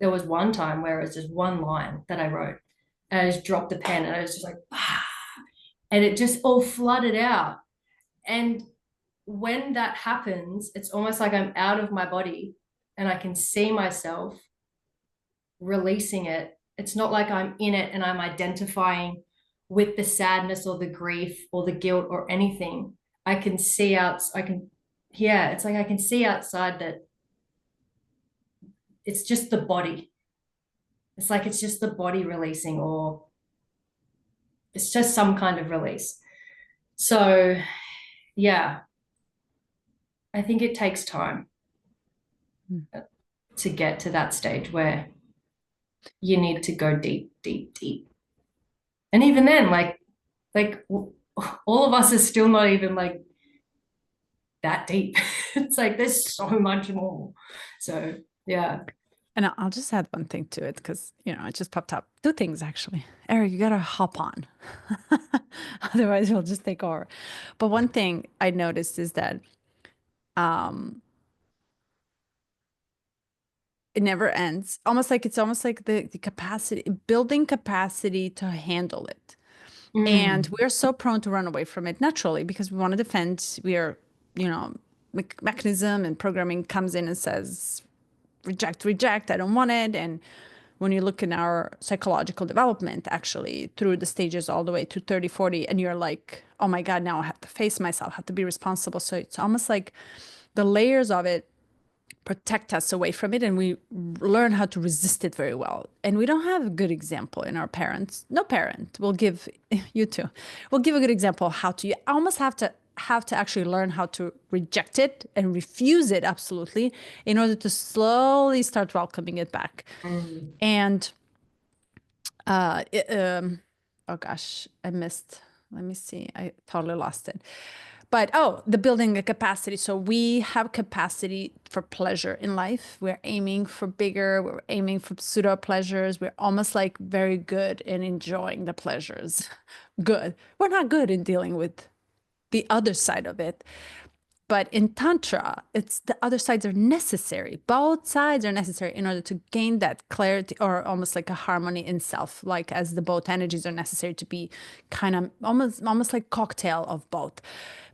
there was one time where it was just one line that I wrote, and I just dropped the pen, and I was just like, ah, and it just all flooded out. And when that happens, it's almost like I'm out of my body and I can see myself releasing it. It's not like I'm in it and I'm identifying with the sadness or the grief or the guilt or anything. I can see it's like I can see outside that it's just the body. It's like it's just the body releasing, or it's just some kind of release. So yeah, I think it takes time to get to that stage where you need to go deep. And even then, like all of us are still not even like that deep. It's like there's so much more. So yeah.
And I'll just add one thing to it, because, you know, it just popped up. Two things, actually. Eric, you got to hop on. Otherwise, we'll just take over. But one thing I noticed is that it never ends. It's almost like the capacity, building capacity to handle it. And we're so prone to run away from it naturally, because we want to defend. We are, you know, mechanism and programming comes in and says, reject, I don't want it. And when you look in our psychological development, actually through the stages all the way to 30, 40, and you're like, oh my God, now I have to face myself, have to be responsible. So it's almost like the layers of it protect us away from it, and we learn how to resist it very well. And we don't have a good example in our parents. No parent will give you two. Will give a good example of how to. You almost have to actually learn how to reject it and refuse it absolutely, in order to slowly start welcoming it back. And oh gosh, I missed. Let me see. I totally lost it. But the building a capacity. So we have capacity for pleasure in life. We're aiming for bigger. We're aiming for pseudo pleasures. We're almost like very good in enjoying the pleasures. Good. We're not good in dealing with the other side of it. But in Tantra, it's the other sides are necessary. Both sides are necessary in order to gain that clarity, or almost like a harmony in self, like as the both energies are necessary to be kind of almost like cocktail of both.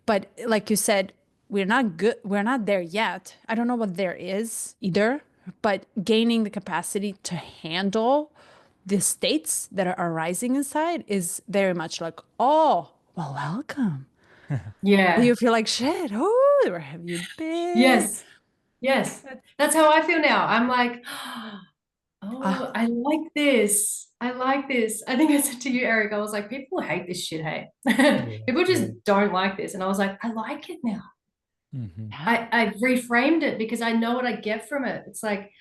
But like you said, we're not good. We're not there yet. I don't know what there is either, but gaining the capacity to handle the states that are arising inside is very much like, oh, well, welcome.
Yeah.
You feel like shit. Oh, where have you been?
Yes. That's how I feel now. I'm like, oh, I like this. I think I said to you, Eric, I was like, people hate this shit, hey. People just don't like this. And I was like, I like it now. I reframed it because I know what I get from it. It's like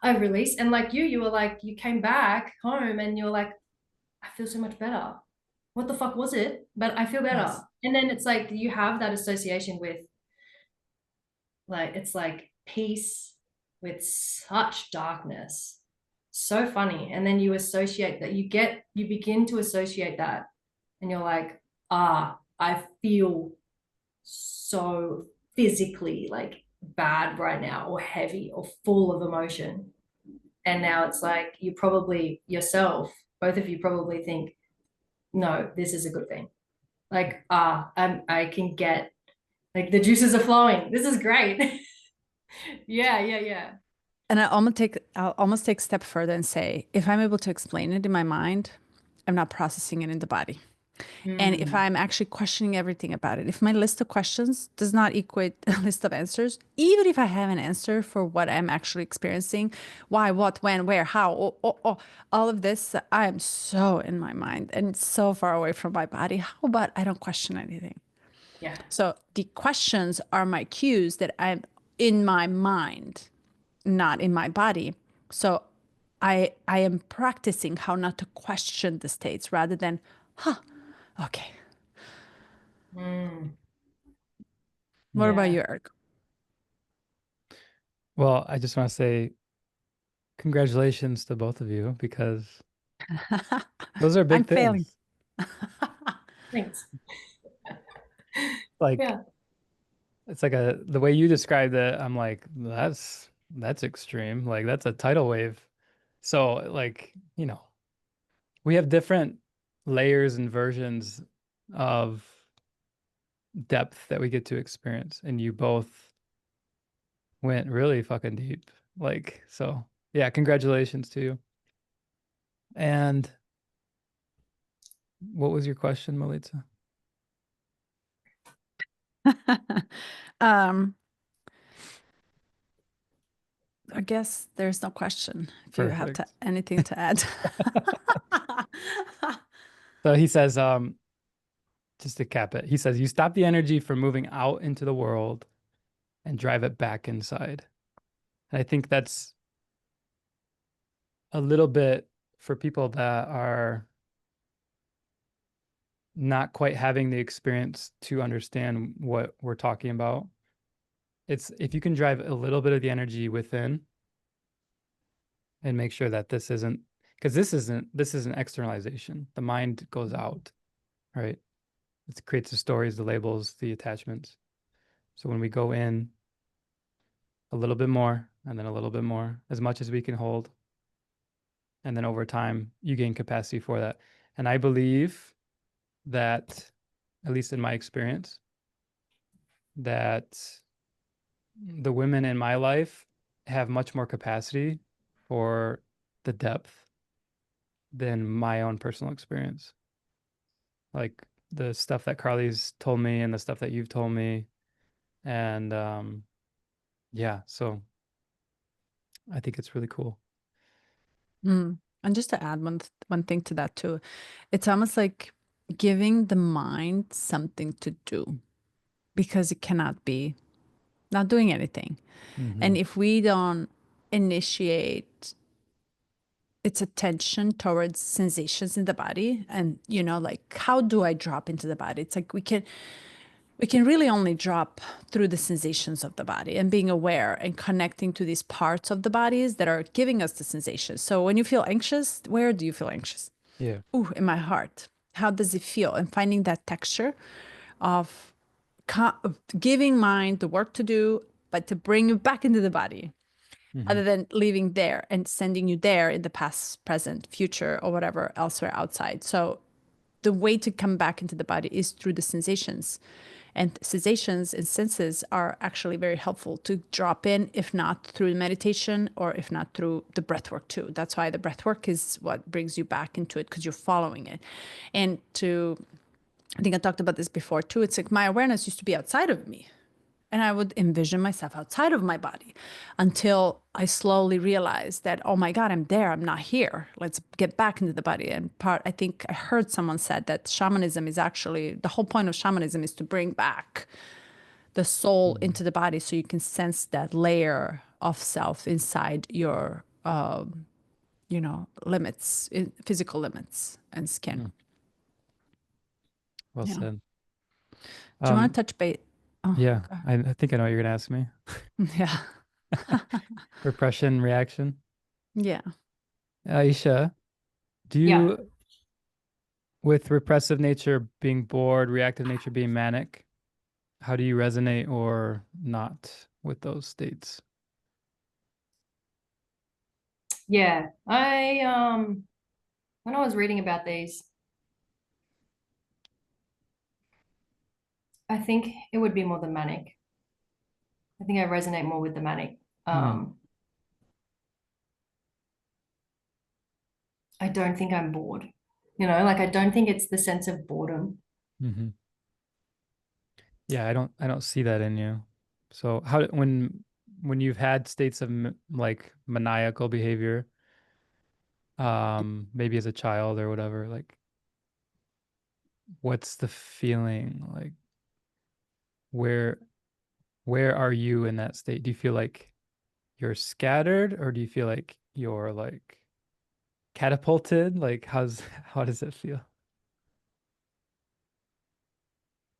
I release, and like you were like, you came back home and you're like, I feel so much better. What the fuck was it? But I feel better. Yes. And then it's like you have that association with, like, it's like peace with such darkness. So funny. And then you associate that, you begin to associate that, and you're like, I feel so physically like bad right now, or heavy, or full of emotion. And now it's like you probably yourself, both of you probably think, no, this is a good thing. Like, I can get, like, the juices are flowing. This is great. Yeah.
And I'll almost take a step further and say, if I'm able to explain it in my mind, I'm not processing it in the body. And if I'm actually questioning everything about it, if my list of questions does not equate a list of answers, even if I have an answer for what I'm actually experiencing, why, what, when, where, how, all of this, I am so in my mind and so far away from my body. How about I don't question anything?
Yeah.
So the questions are my cues that I'm in my mind, not in my body. So I am practicing how not to question the states rather than, okay. What about
Yeah.
you, Eric?
Well, I just want to say congratulations to both of you, because those are
I'm
big
failing.
things.
Thanks.
Like,
Yeah.
it's like the way you described it, I'm like, that's extreme. Like, that's a tidal wave. So, like, we have different layers and versions of depth that we get to experience, and you both went really fucking deep. Like, so yeah, congratulations to you. And what was your question, Melitza?
um, I guess there's no question if you have
Perfect.
anything to add.
So he says, just to cap it, he says, you stop the energy from moving out into the world and drive it back inside. And I think that's a little bit for people that are not quite having the experience to understand what we're talking about. It's if you can drive a little bit of the energy within and make sure that this isn't, because this is an externalization. The mind goes out, right? It creates the stories, the labels, the attachments. So when we go in a little bit more and then a little bit more, as much as we can hold, and then over time you gain capacity for that. And I believe that, at least in my experience, that the women in my life have much more capacity for the depth than my own personal experience. Like the stuff that Carly's told me and the stuff that you've told me. And yeah, so I think it's really cool.
And just to add one thing to that too, it's almost like giving the mind something to do because it cannot be not doing anything. And if we don't initiate its attention towards sensations in the body and like how do I drop into the body? It's like we can really only drop through the sensations of the body and being aware and connecting to these parts of the bodies that are giving us the sensations. So when you feel anxious, where do you feel anxious?
Yeah.
Ooh, in my heart. How does it feel? And finding that texture of giving mind the work to do, but to bring you back into the body, other than leaving there and sending you there in the past, present, future, or whatever elsewhere outside. So the way to come back into the body is through the sensations. And sensations and senses are actually very helpful to drop in, if not through meditation or if not through the breath work too. That's why the breath work is what brings you back into it because you're following it. And I think I talked about this before too. It's like my awareness used to be outside of me. And I would envision myself outside of my body until I slowly realized that, oh my God, I'm there. I'm not here. Let's get back into the body. And I think I heard someone said that shamanism is actually, the whole point of shamanism is to bring back the soul into the body so you can sense that layer of self inside your, limits, physical limits and skin.
Well
Yeah.
said.
Do you want to touch base? Oh,
Yeah,
go
I think I know what you're gonna ask me.
ahead. Yeah.
Repression reaction.
Yeah.
Aisha, do
Yeah.
you with repressive nature being bored, reactive nature being manic, how do you resonate or not with those states?
Yeah, when I was reading about these, I think it would be more the manic. I think I resonate more with the manic. I don't think I'm bored. Like I don't think it's the sense of boredom.
Mm-hmm. Yeah, I don't see that in you. So when you've had states of like maniacal behavior, maybe as a child or whatever, like what's the feeling? Like where where are you in that state? Do you feel like you're scattered, or do you feel like you're like catapulted? Like how does it feel?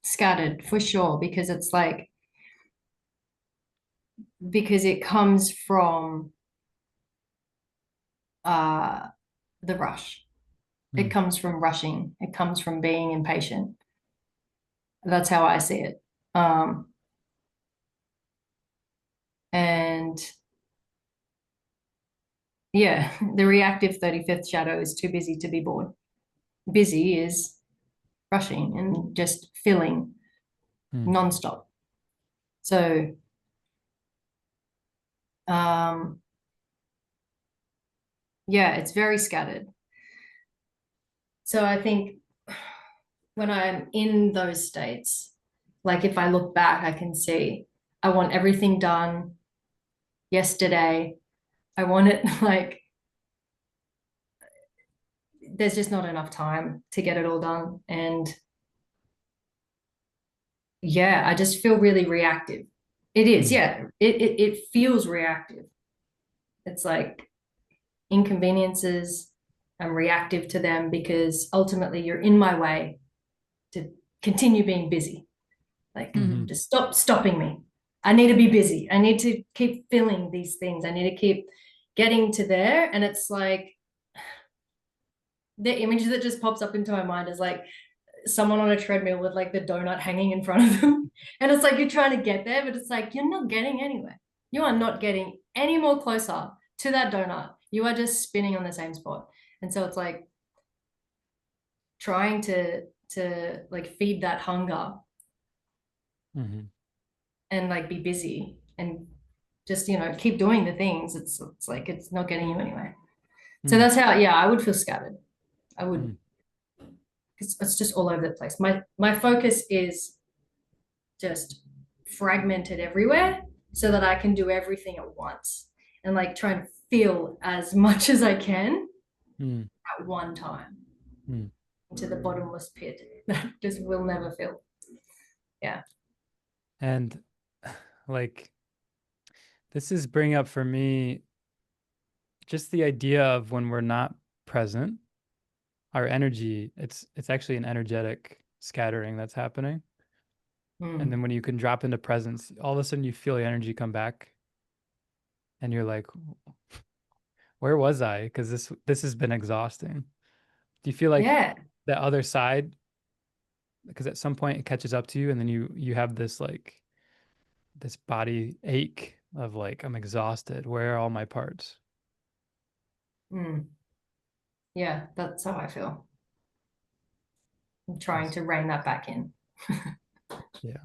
Scattered for sure, because it's like, because it comes from uh the rush. It comes from rushing. It comes from being impatient. That's how I see it. And yeah, the reactive 35th shadow is too busy to be bored. Busy is rushing and just filling nonstop. So, yeah, it's very scattered. So I think when I'm in those states, like if I look back, I can see I want everything done yesterday. I want it like there's just not enough time to get it all done. And yeah, I just feel really reactive. It is, yeah. It feels reactive. It's like inconveniences, I'm reactive to them because ultimately you're in my way to continue being busy. Like just stop stopping me. I need to be busy. I need to keep filling these things. I need to keep getting to there. And it's like the image that just pops up into my mind is like someone on a treadmill with like the donut hanging in front of them. And it's like you're trying to get there, but it's like you're not getting anywhere. You are not getting any more closer to that donut. You are just spinning on the same spot. And so it's like trying to like feed that hunger and like be busy and just keep doing the things. It's like it's not getting you anywhere. So that's how, yeah, I would feel scattered. I would, it's just all over the place. My focus is just fragmented everywhere so that I can do everything at once and like try and feel as much as I can at one time into the bottomless pit that just will never fill. Yeah.
And like this is bringing up for me just the idea of when we're not present, our energy, it's actually an energetic scattering that's happening. And then when you can drop into presence, all of a sudden you feel the energy come back and you're like, where was I? Because this has been exhausting. Do you feel like the other side, because at some point it catches up to you and then you have this like this body ache of like, I'm exhausted. Where are all my parts?
Yeah, that's how I feel. I'm trying to rein that back in.
Yeah.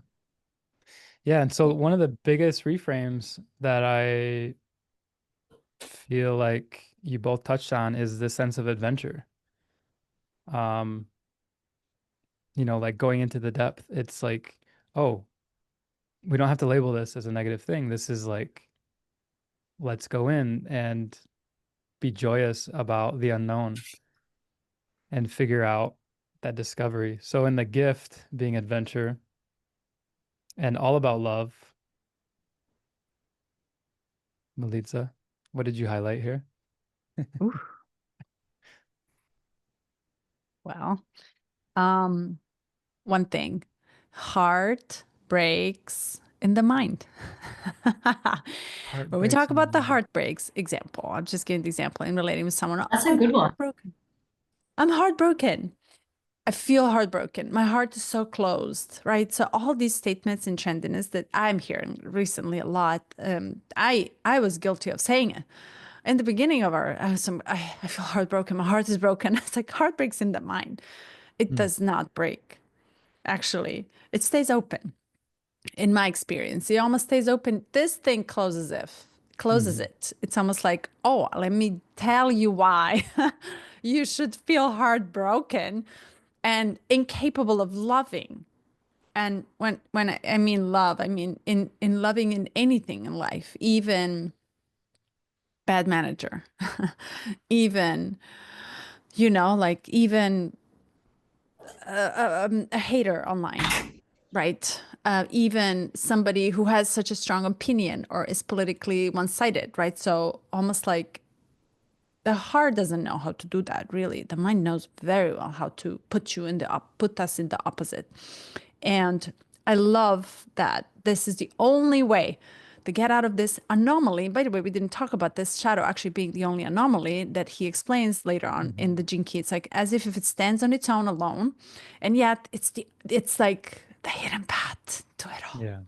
Yeah. And so one of the biggest reframes that I feel like you both touched on is the sense of adventure. Like going into the depth, it's like, oh, we don't have to label this as a negative thing. This is like, let's go in and be joyous about the unknown and figure out that discovery. So in the gift being adventure and all about love, Melitza, what did you highlight here?
Well, one thing, heart breaks in the mind. When we talk about the heartbreaks example, I'm just giving the example and relating with someone.
That's a good one.
I'm heartbroken. I feel heartbroken. My heart is so closed, right? So all these statements in trendiness that I'm hearing recently a lot, I was guilty of saying it. In the beginning of I feel heartbroken. My heart is broken. It's like heart breaks in the mind. It does not break, actually. It stays open. In my experience, it almost stays open. This thing closes it. It's almost like, oh, let me tell you why you should feel heartbroken and incapable of loving. And when I mean love, I mean in loving in anything in life, even bad manager, even like even a hater online, right? Even somebody who has such a strong opinion or is politically one-sided, right? So almost like the heart doesn't know how to do that, really. The mind knows very well how to put us in the opposite. And I love that this is the only way to get out of this anomaly. By the way, we didn't talk about this shadow actually being the only anomaly that he explains later on in the Jinki. It's like as if it stands on its own alone, and yet it's like the hidden path to it all.
Yeah.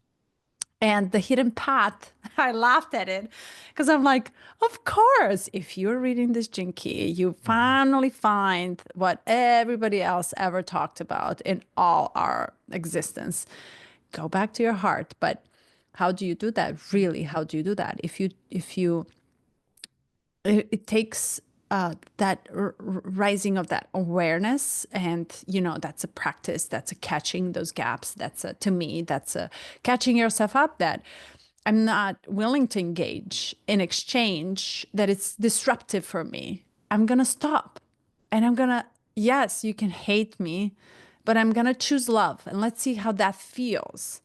And the hidden path, I laughed at it because I'm like, of course, if you're reading this Jinki, you finally find what everybody else ever talked about in all our existence. Go back to your heart. But how do you do that? Really, how do you do that? It takes that rising of that awareness, and that's a practice, that's a catching those gaps, to me that's a catching yourself up that I'm not willing to engage in exchange, that it's disruptive for me. I'm gonna stop, and yes, you can hate me, but I'm gonna choose love, and let's see how that feels.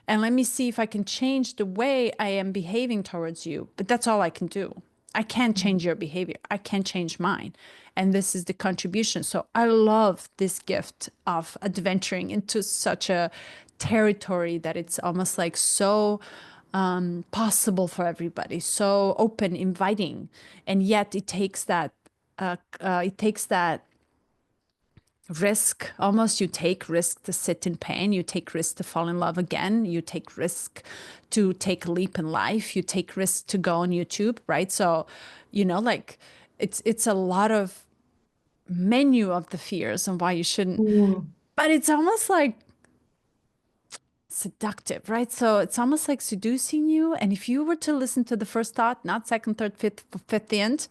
And let me see if I can change the way I am behaving towards you. But that's all I can do. I can't change your behavior. I can't change mine. And this is the contribution. So I love this gift of adventuring into such a territory that it's almost like so possible for everybody, so open, inviting. And yet it takes that risk. Almost, you take risk to sit in pain, you take risk to fall in love again, you take risk to take a leap in life, you take risk to go on YouTube, right? So like it's a lot of menu of the fears and why you shouldn't, but it's almost like seductive, right? So it's almost like seducing you. And if you were to listen to the first thought, not second, third, fifth, the end,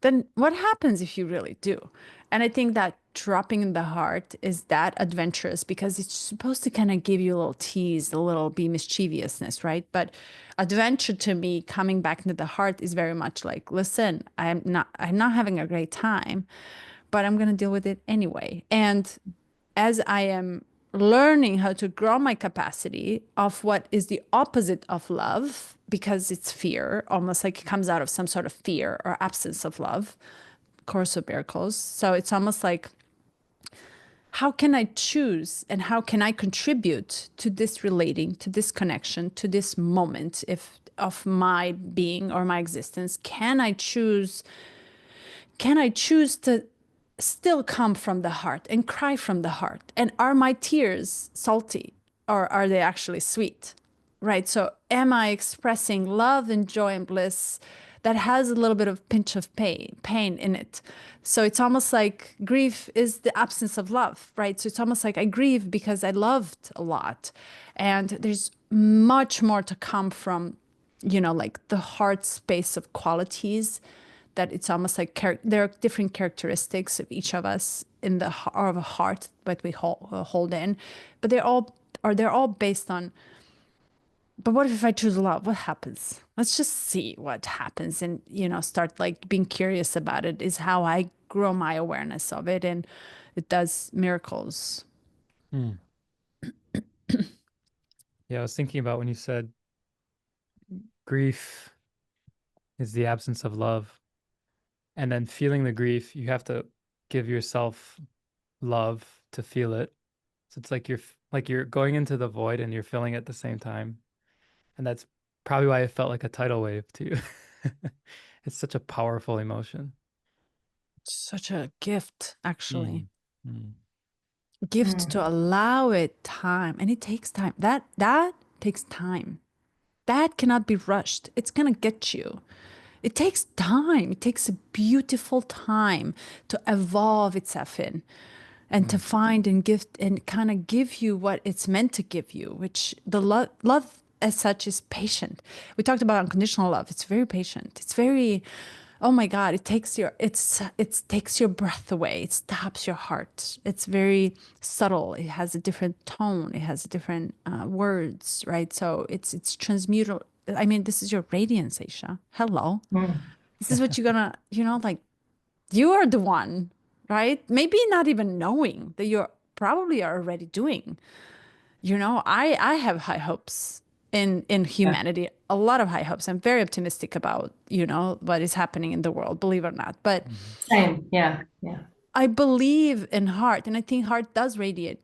then what happens if you really do? And I think that dropping in the heart is that adventurous because it's supposed to kind of give you a little tease, a little be mischievousness, right? But adventure to me, coming back into the heart, is very much like, listen, I'm not having a great time, but I'm going to deal with it anyway. And as I am learning how to grow my capacity of what is the opposite of love, because it's fear, almost like it comes out of some sort of fear or absence of love, Course of Miracles. So it's almost like, how can I choose and how can I contribute to this relating, to this connection, to this moment of my being or my existence? Can I choose to still come from the heart and cry from the heart? And are my tears salty or are they actually sweet? Right? So am I expressing love and joy and bliss that has a little bit of pinch of pain in it? So it's almost like grief is the absence of love, right? So it's almost like I grieve because I loved a lot. And there's much more to come from, like the heart space of qualities, that it's almost like there are different characteristics of each of us in the of a heart that we hold in, but they're all based on. But what if I choose love? What happens? Let's just see what happens, and start like being curious about it. Is how I grow my awareness of it, and it does miracles.
Yeah, I was thinking about when you said grief is the absence of love, and then feeling the grief, you have to give yourself love to feel it. So it's like you're going into the void and you're feeling it at the same time. And that's probably why it felt like a tidal wave to you. It's such a powerful emotion.
Such a gift, actually.
Mm. Mm.
gift to allow it time. And it takes time. That takes time. That cannot be rushed. It's gonna get you. It takes time. It takes a beautiful time to evolve itself in and to find and gift and kind of give you what it's meant to give you, which the love as such is patient. We talked about unconditional love. It's very patient. It's very, oh my God, it takes your breath away. It stops your heart. It's very subtle. It has a different tone. It has different words, right? So it's transmutal. I mean, this is your radiance, Aisha. Hello. This is what you're gonna, like you are the one, right? Maybe not even knowing that you're probably are already doing. I have high hopes in
Yeah.
humanity, a lot of high hopes. I'm very optimistic about, what is happening in the world, believe it or not. But
Same. Yeah. Yeah.
I believe in heart, and I think heart does radiate,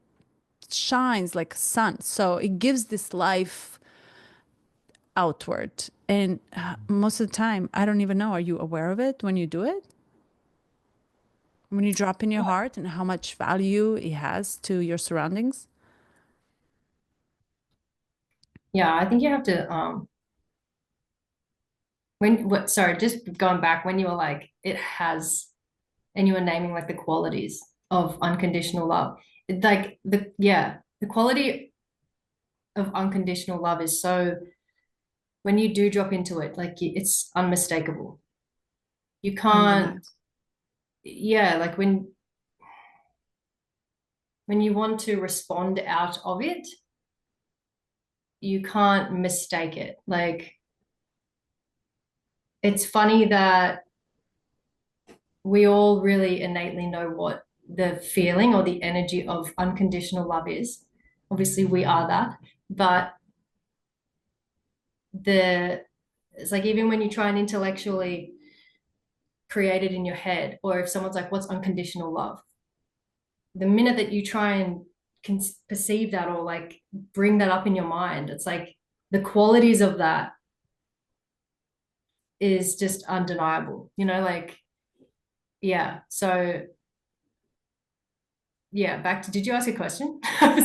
shines like a sun. So it gives this life outward. And most of the time, I don't even know. Are you aware of it when you do it? When you drop in your heart and how much value it has to your surroundings?
Yeah. I think you have to, sorry, just going back when you were like, it has, and you were naming like the qualities of unconditional love. Like the quality of unconditional love is so, when you do drop into it, like it's unmistakable. You
When you're
can't,
not.
yeah, like when you want to respond out of it, you can't mistake it. Like it's funny that we all really innately know what the feeling or the energy of unconditional love is. Obviously, we are that, but it's like even when you try and intellectually create it in your head, or if someone's like, "What's unconditional love?" The minute that you try and can perceive that or like bring that up in your mind, it's like the qualities of that is just undeniable, like, yeah. So yeah, back to, did you ask a question? I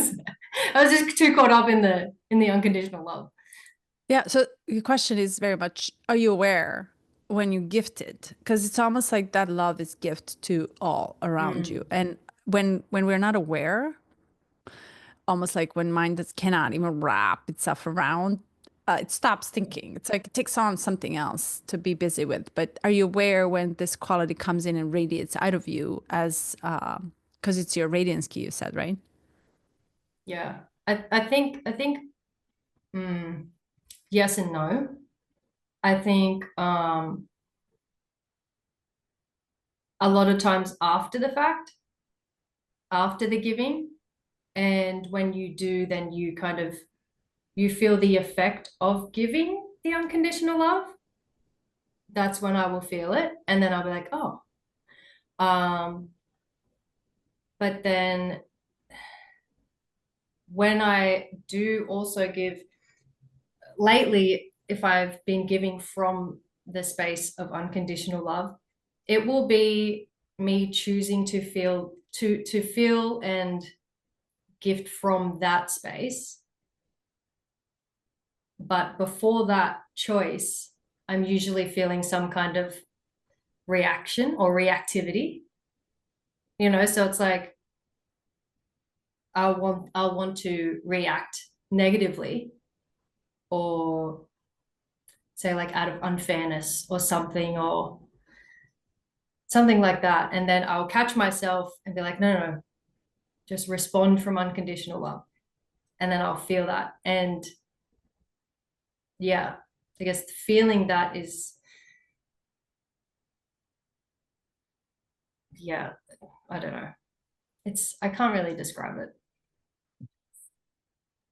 was just too caught up in the unconditional love.
Yeah. So your question is very much, are you aware when you gift it? Because it's almost like that love is gift to all around you. And when we're not aware, almost like when mind just cannot even wrap itself around, it stops thinking. It's like it takes on something else to be busy with. But are you aware when this quality comes in and radiates out of you as because it's your radiance key, you said, right?
Yeah. I think yes and no. I think a lot of times after the fact, after the giving, and when you do, then you feel the effect of giving the unconditional love. That's when I will feel it, and then I'll be like, oh. But then when I do also give, lately, if I've been giving from the space of unconditional love, it will be me choosing to feel and gift from that space. But before that choice, I'm usually feeling some kind of reaction or reactivity. So it's like I'll want to react negatively, or say like out of unfairness or something like that. And then I'll catch myself and be like, no, no, no, just respond from unconditional love. And then I'll feel that. And yeah, I guess feeling that is, yeah, I don't know. I can't really describe it.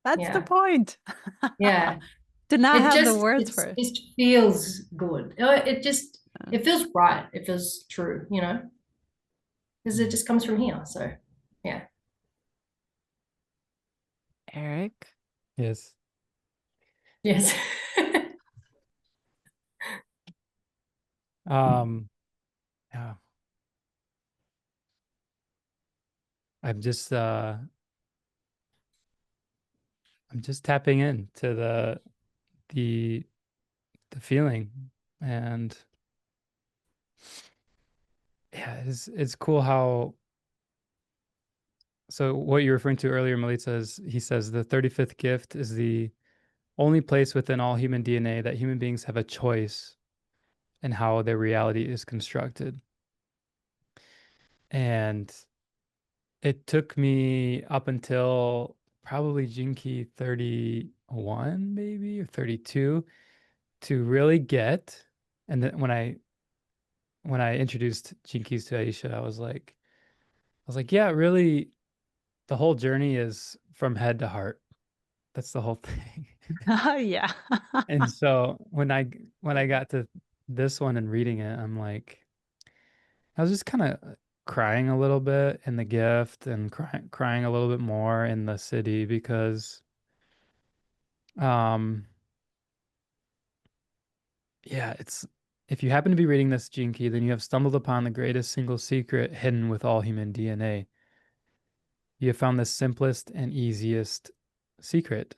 That's the
Yeah.
point.
Yeah.
To not
It
have the
just,
words
it
for it.
just feels good. It feels right. It feels true, because it just comes from here. So yeah.
Eric.
Yes.
Yes.
Yeah. I'm just tapping into the feeling, and yeah, it's cool how, so what you're referring to earlier, Melissa, is he says the 35th gift is the only place within all human DNA that human beings have a choice in how their reality is constructed. And it took me up until probably Gene Key 31, maybe, or 32 to really get. And then when I introduced Gene Keys to Aisha, I was like, yeah, really, the whole journey is from head to heart. That's the whole thing.
Yeah.
And so when I got to this one and reading it, I'm like, I was just kind of crying a little bit in the gift, and crying a little bit more in the siddhi, because um yeah, it's, if you happen to be reading this Gene Key, then you have stumbled upon the greatest single secret hidden with all human DNA. You have found the simplest and easiest secret.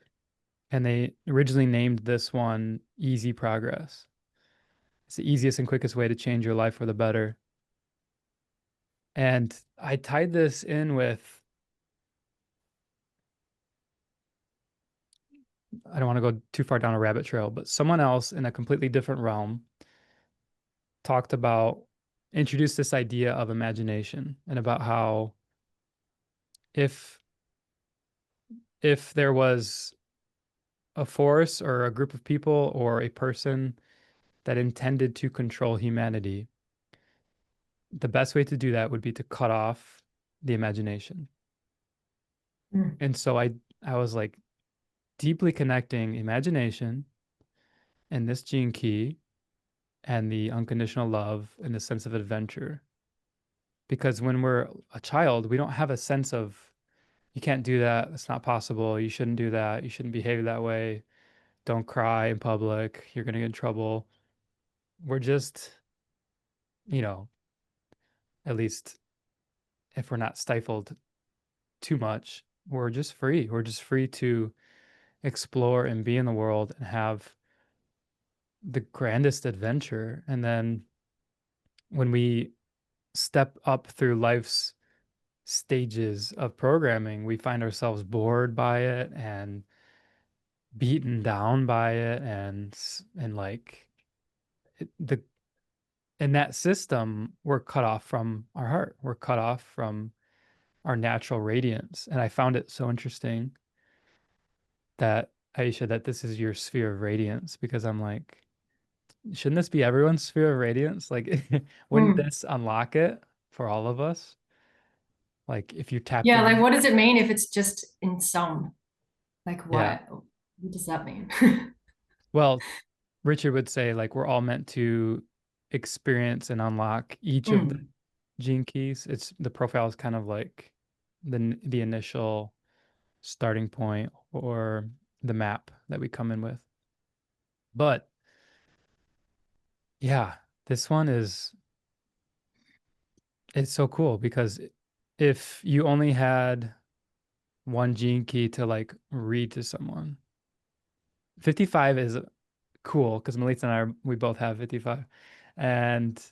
And they originally named this one Easy Progress. It's the easiest and quickest way to change your life for the better. And I tied this in with, I don't want to go too far down a rabbit trail, but someone else in a completely different realm talked about, introduced this idea of imagination, and about how if there was a force or a group of people or a person that intended to control humanity, the best way to do that would be to cut off the imagination.
Mm.
And so I was like deeply connecting imagination and this Gene Key and the unconditional love and the sense of adventure. Because when we're a child, we don't have a sense of, you can't do that, that's not possible, you shouldn't do that, you shouldn't behave that way, don't cry in public, you're going to get in trouble. We're just, you know, at least if we're not stifled too much, we're just free. We're just free to explore and be in the world and have the grandest adventure. And then when we step up through life's stages of programming, we find ourselves bored by it and beaten down by it, and like the in that system, we're cut off from our heart. We're cut off from our natural radiance. And I found it so interesting that, Aisha, that this is your sphere of radiance, because I'm like, shouldn't this be everyone's sphere of radiance? Like, wouldn't
Mm.
this unlock it for all of us? Like, if you tapped
Yeah, like
in.
what does it mean if it's just in some? Like
Yeah.
what does that mean?
Well, Richard would say, like, we're all meant to experience and unlock each of the
Mm.
gene keys. It's, the profile is kind of like the initial starting point, or the map that we come in with. But yeah, this one is, it's so cool, because if you only had one gene key to like read to someone, 55 is cool, because Melissa and I we both have 55, and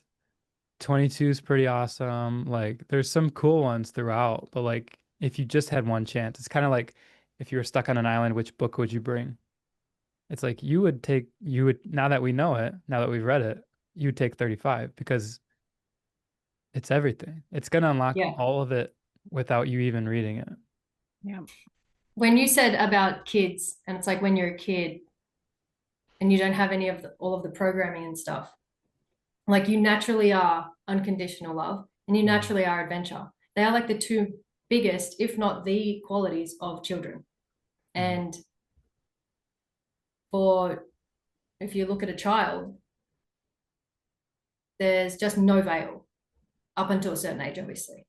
22 is pretty awesome. Like, there's some cool ones throughout, but like, if you just had one chance, it's kind of like, if you were stuck on an island, which book would you bring? It's like, you would, now that we know it, now that we've read it, you would take 35, because it's everything. It's going to unlock
Yeah.
all of it without you even reading it.
Yeah.
When you said about kids, and it's like when you're a kid and you don't have any of all of the programming and stuff, like you naturally are unconditional love and you naturally are adventure. They are like the two biggest, if not the qualities of children. And for, if you look at a child, there's just no veil up until a certain age, obviously.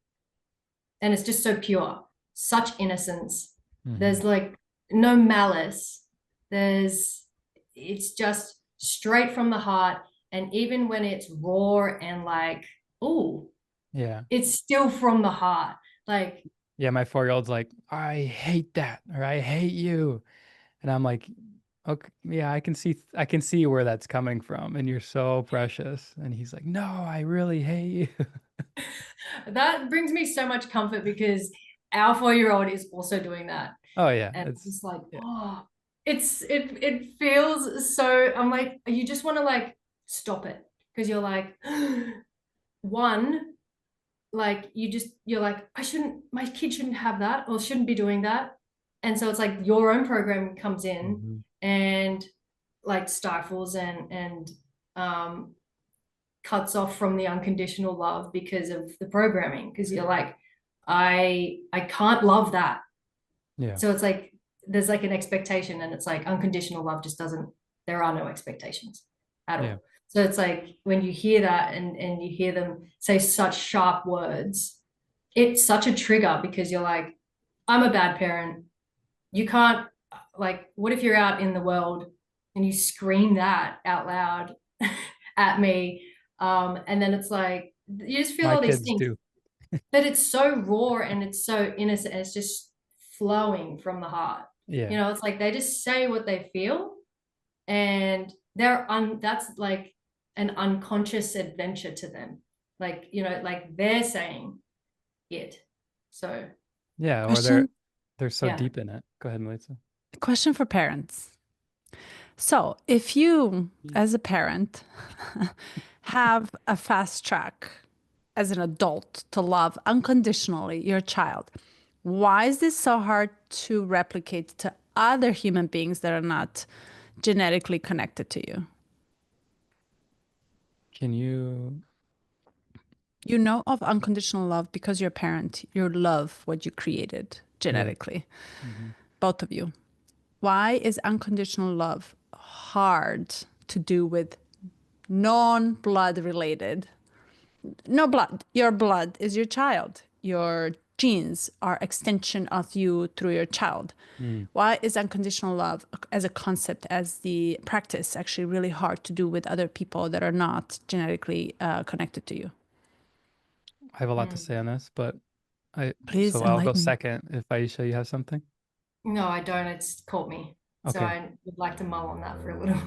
And it's just so pure, such innocence. There's like no malice. It's just straight from the heart. And even when it's raw and like, oh,
Yeah.
it's still from the heart. Like,
Yeah, my 4-year-old's like, I hate that, or I hate you. And I'm like, okay, yeah, I can see where that's coming from, and you're so precious. And he's like, no, I really hate you.
That brings me so much comfort because our 4-year-old is also doing that.
Oh yeah,
And
it's
it's like,
yeah.
oh, it feels so, I'm like, you just want to like stop it because you're like, one, like you're like, my kid shouldn't have that or shouldn't be doing that. And so it's like your own program comes in
Mhm.
and like stifles and um cuts off from the unconditional love because of the programming. Because you're like, I can't love that.
Yeah.
So it's like there's like an expectation, and it's like unconditional love just doesn't, there are no expectations at
Yeah.
all. So it's like when you hear that and you hear them say such sharp words, it's such a trigger because you're like, I'm a bad parent. You can't, like, what if you're out in the world and you scream that out loud at me? And then it's like you just feel
My
all these
kids
things,
do.
but it's so raw and it's so innocent and it's just flowing from the heart.
Yeah.
It's like they just say what they feel, and that's like an unconscious adventure to them. Like, like they're saying it. So
Yeah, or
Question,
they're so
yeah.
deep in it. Go ahead, Melissa.
question for parents. So, if you, as a parent, have a fast track as an adult to love unconditionally your child, why is this so hard to replicate to other human beings that are not genetically connected to you?
Can you
You know of unconditional love because you're a parent. You love what you created
yeah.
genetically,
Hmm.
both of you. Why is unconditional love hard to do with non-blood related? No blood. Your blood is your child. Your genes are extension of you through your child.
Mm.
Why is unconditional love as a concept, as the practice, actually really hard to do with other people that are not genetically connected to you?
I have a lot to
Mm.
say on this, but
Please
so I'll go
enlighten me.
second if Aisha, you have something.
No, I don't. It's caught me. So
Okay.
I would like to mull on that for a little.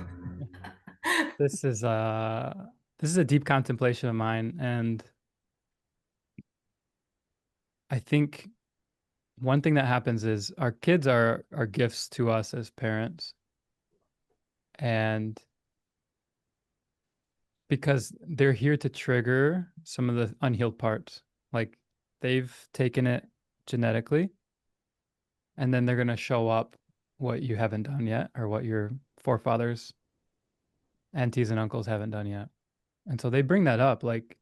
This is this is a deep contemplation of mine, and I think one thing that happens is our kids are gifts to us as parents, and because they're here to trigger some of the unhealed parts. Like they've taken it genetically, and then they're going to show up what you haven't done yet, or what your forefathers, aunties, and uncles haven't done yet. And so they bring that up, like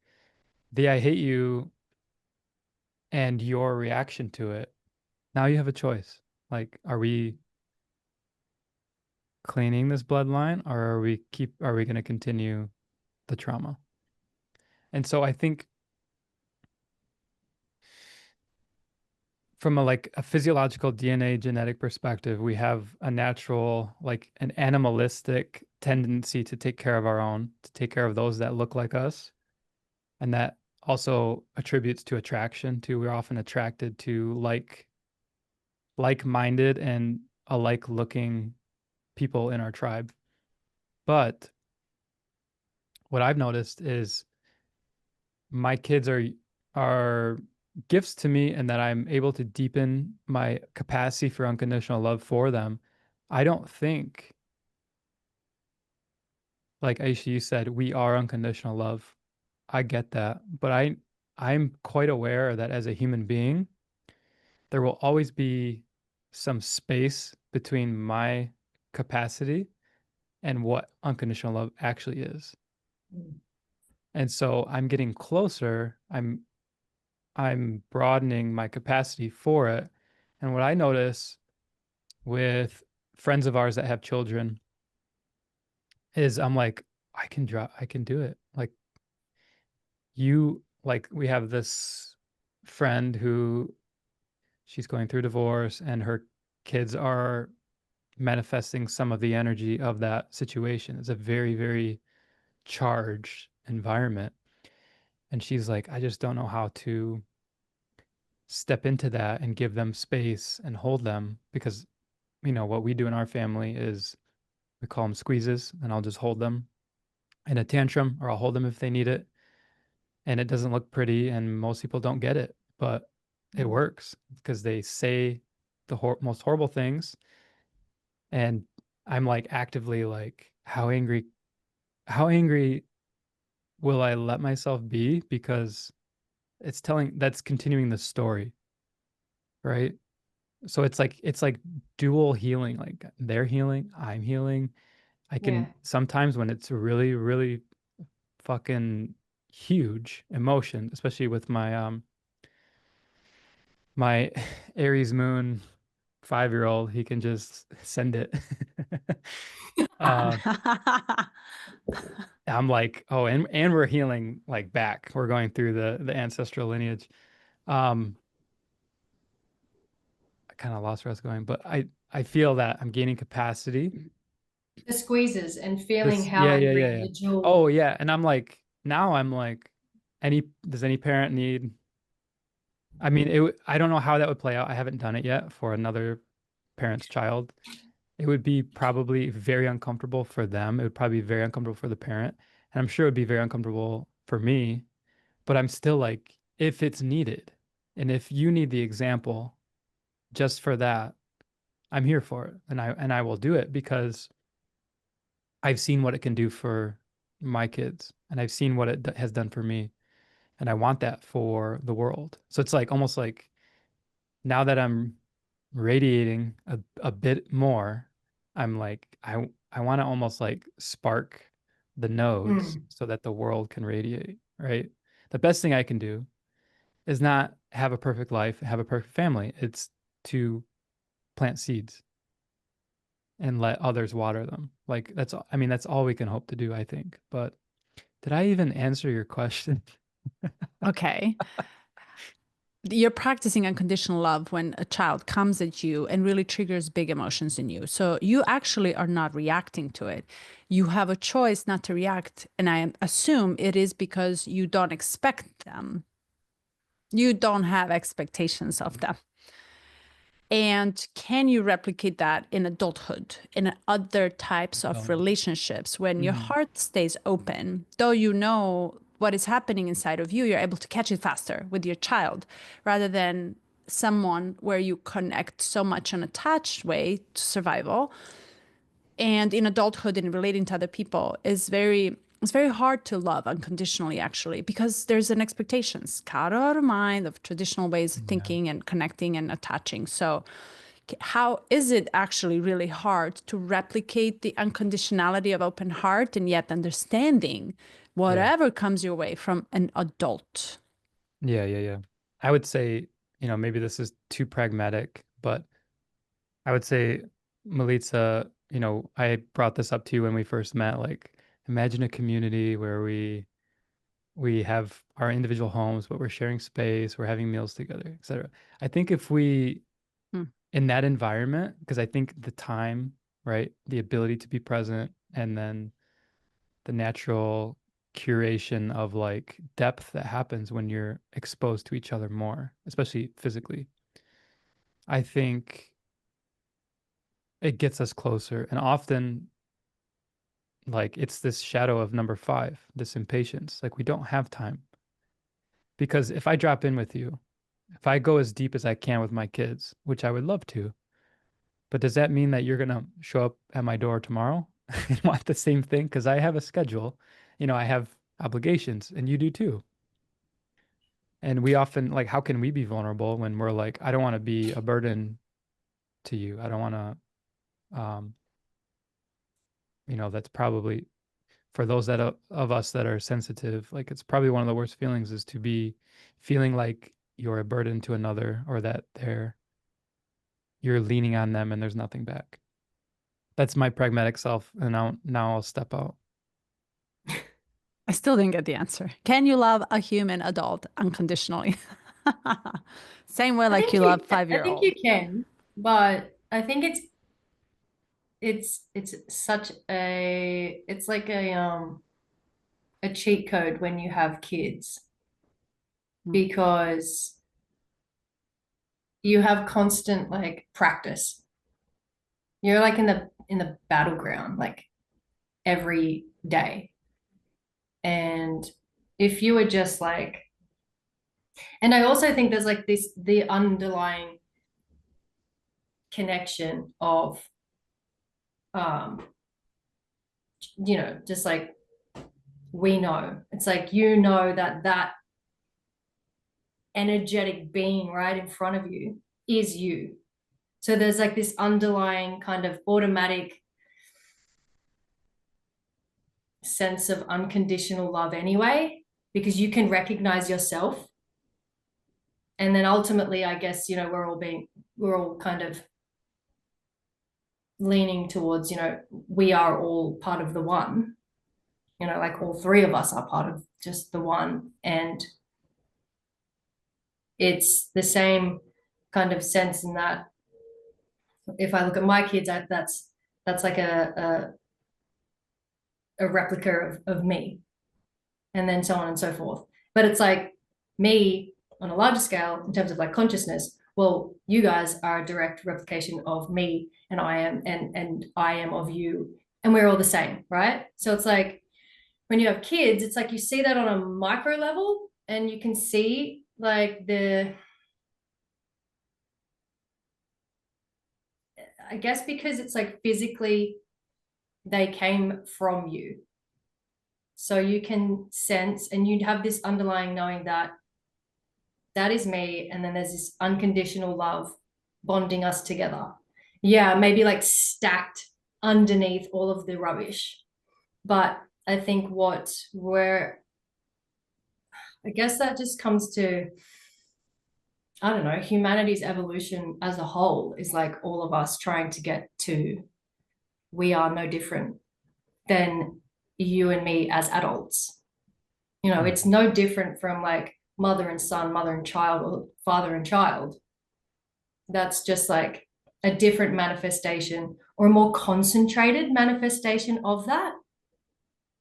the I hate you and your reaction to it. Now you have a choice. Like, are we cleaning this bloodline, or are we going to continue the trauma? And so I think from a like a physiological DNA genetic perspective, we have a natural, like an animalistic tendency to take care of our own, to take care of those that look like us. And that also attributes to attraction too. We're often attracted to like-minded and alike looking people in our tribe. But what I've noticed is my kids are gifts to me, and that I'm able to deepen my capacity for unconditional love for them. I don't think, like Aisha, you said, we are unconditional love. I get that, but I'm quite aware that as a human being, there will always be some space between my capacity and what unconditional love actually is. And so I'm getting closer. I'm broadening my capacity for it. And what I notice with friends of ours that have children is I'm like, I can do it. Like we have this friend who she's going through divorce, and her kids are manifesting some of the energy of that situation. It's a very, very charged environment. And she's like, I just don't know how to step into that and give them space and hold them, because what we do in our family is we call them squeezes, and I'll just hold them in a tantrum, or I'll hold them if they need it. And it doesn't look pretty, and most people don't get it, but it works because they say the most horrible things. And I'm like actively like, how angry will I let myself be? Because that's continuing the story, right? So it's like dual healing, like they're healing, I'm healing. I
Yeah.
can sometimes, when it's really, really fucking huge emotion, especially with my Aries moon 5-year-old, he can just send it. uh I'm like, oh, and we're healing like back. We're going through the ancestral lineage. I kind of lost where I was going, but I feel that I'm gaining capacity.
The squeezes and feeling how
Yeah,
every
yeah.
individual.
Oh yeah, and now I'm like, does any parent need? I mean, I don't know how that would play out. I haven't done it yet for another parent's child. It would be probably very uncomfortable for them. It would probably be very uncomfortable for the parent. And I'm sure it would be very uncomfortable for me, but I'm still like, if it's needed, and if you need the example just for that, I'm here for it. And I will do it, because I've seen what it can do for my kids, and I've seen what it has done for me. And I want that for the world. So it's like almost like, now that I'm radiating a bit more, I'm like, I want to almost like spark the nodes so that the world can radiate, right? The best thing I can do is not have a perfect life, have a perfect family. It's to plant seeds and let others water them. Like I mean, that's all we can hope to do, I think. But did I even answer your question?
Okay. You're practicing unconditional love when a child comes at you and really triggers big emotions in you. So you actually are not reacting to it. You have a choice not to react. And I assume it is because you don't expect them. You don't have expectations of them. And can you replicate that in adulthood, in other types of
No.
relationships, when your
Mm.
heart stays open, though you know what is happening inside of you, you're able to catch it faster with your child rather than someone where you connect so much an attached way to survival. And in adulthood, in relating to other people, it's very hard to love unconditionally, actually, because there's an expectations, out of mind of traditional ways of
Yeah.
thinking and connecting and attaching. So how is it actually really hard to replicate the unconditionality of open heart and yet understanding whatever comes your way from an adult?
Yeah. I would say, maybe this is too pragmatic, but I would say, Melitza, I brought this up to you when we first met. Like, imagine a community where we have our individual homes, but we're sharing space, we're having meals together, etc. I think if we,
Hmm.
in that environment, because I think the time, right, the ability to be present, and then the natural curation of like depth that happens when you're exposed to each other more, especially physically, I think it gets us closer. And often, like, it's this shadow of number 5, this impatience. Like, we don't have time. Because if I drop in with you, if I go as deep as I can with my kids, which I would love to, but does that mean that you're going to show up at my door tomorrow and want the same thing? Because I have a schedule, I have obligations, and you do too. And we often, like, how can we be vulnerable when we're like, I don't want to be a burden to you. I don't want to, that's probably, for those of us that are sensitive, like, it's probably one of the worst feelings, is to be feeling like you're a burden to another, or that you're leaning on them and there's nothing back. That's my pragmatic self. And now I'll step out.
I still didn't get the answer. Can you love a human adult unconditionally? Same way like you love
I think you
5-year-old.
can, but I think it's such it's like a cheat code when you have kids,
Hmm.
because you have constant like practice. You're like in the battleground like every day. And if you were just like, and I also think there's like this, the underlying connection of, you know, just like we know, it's like, you know, that energetic being right in front of you is you. So there's like this underlying kind of automatic sense of unconditional love anyway, because you can recognize yourself. And then ultimately, I guess, you know, we're all kind of leaning towards, you know, we are all part of the one, you know, like all three of us are part of just the one. And it's the same kind of sense in that if I look at my kids, that's like a replica of me, and then so on and so forth. But it's like me on a larger scale in terms of like consciousness. Well, you guys are a direct replication of me, and I am, and I am of you, and we're all the same, right? So it's like when you have kids, it's like you see that on a micro level, and you can see like I guess because it's like physically they came from you. So you can sense and you have this underlying knowing that that is me. And then there's this unconditional love bonding us together. Yeah, maybe like stacked underneath all of the rubbish. But I think I guess that just comes to, I don't know, humanity's evolution as a whole is like all of us trying to get to, we are no different than you and me as adults. You know, it's no different from like mother and son, mother and child, or father and child. That's just like a different manifestation or a more concentrated manifestation of that.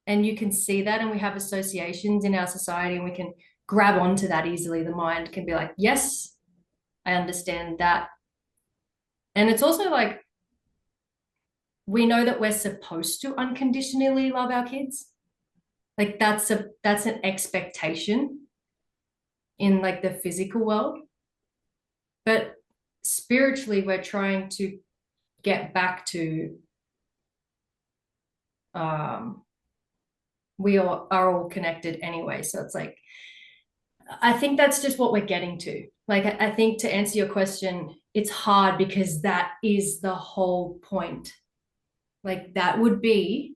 And you can see that, and we have associations in our society, and we can grab onto that easily. The mind can be like, yes, I understand that. And it's also like, we know that we're supposed to unconditionally love our kids. Like that's an expectation in like the physical world. But spiritually, we're trying to get back to we are all connected anyway. So it's like, I think that's just what we're getting to. Like, I think to answer your question, it's hard because that is the whole point. Like that would be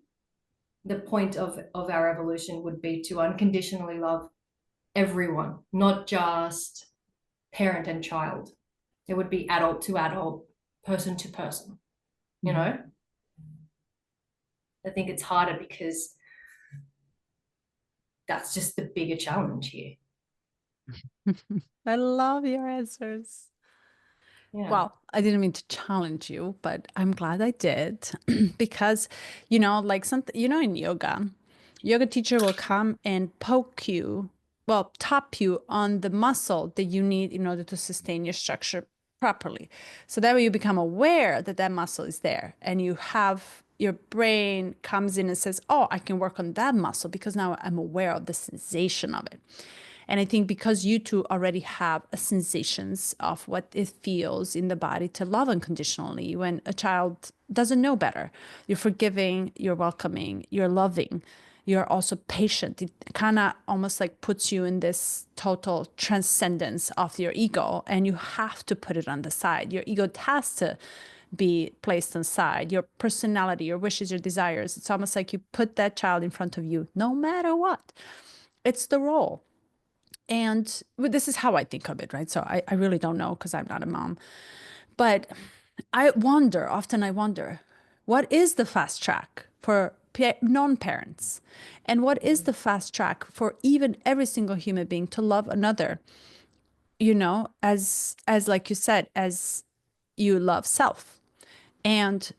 the point of our evolution, would be to unconditionally love everyone, not just parent and child. It would be adult to adult, person to person, you know? I think it's harder because that's just the bigger challenge here.
I love your answers.
Yeah.
Well, I didn't mean to challenge you, but I'm glad I did because, you know, like something, you know, in yoga teacher will come and poke you, well, tap you on the muscle that you need in order to sustain your structure properly. So that way you become aware that that muscle is there, and you have your brain comes in and says, oh, I can work on that muscle because now I'm aware of the sensation of it. And I think because you two already have a sensations of what it feels in the body to love unconditionally when a child doesn't know better. You're forgiving, you're welcoming, you're loving, you're also patient. It kind of almost like puts you in this total transcendence of your ego, and you have to put it on the side. Your ego has to be placed aside. Your personality, your wishes, your desires. It's almost like you put that child in front of you no matter what. It's the role. And this is how I think of it, right? So I really don't know because I'm not a mom. But often I wonder, what is the fast track for non-parents? And what is the fast track for even every single human being to love another, you know, as like you said, as you love self? And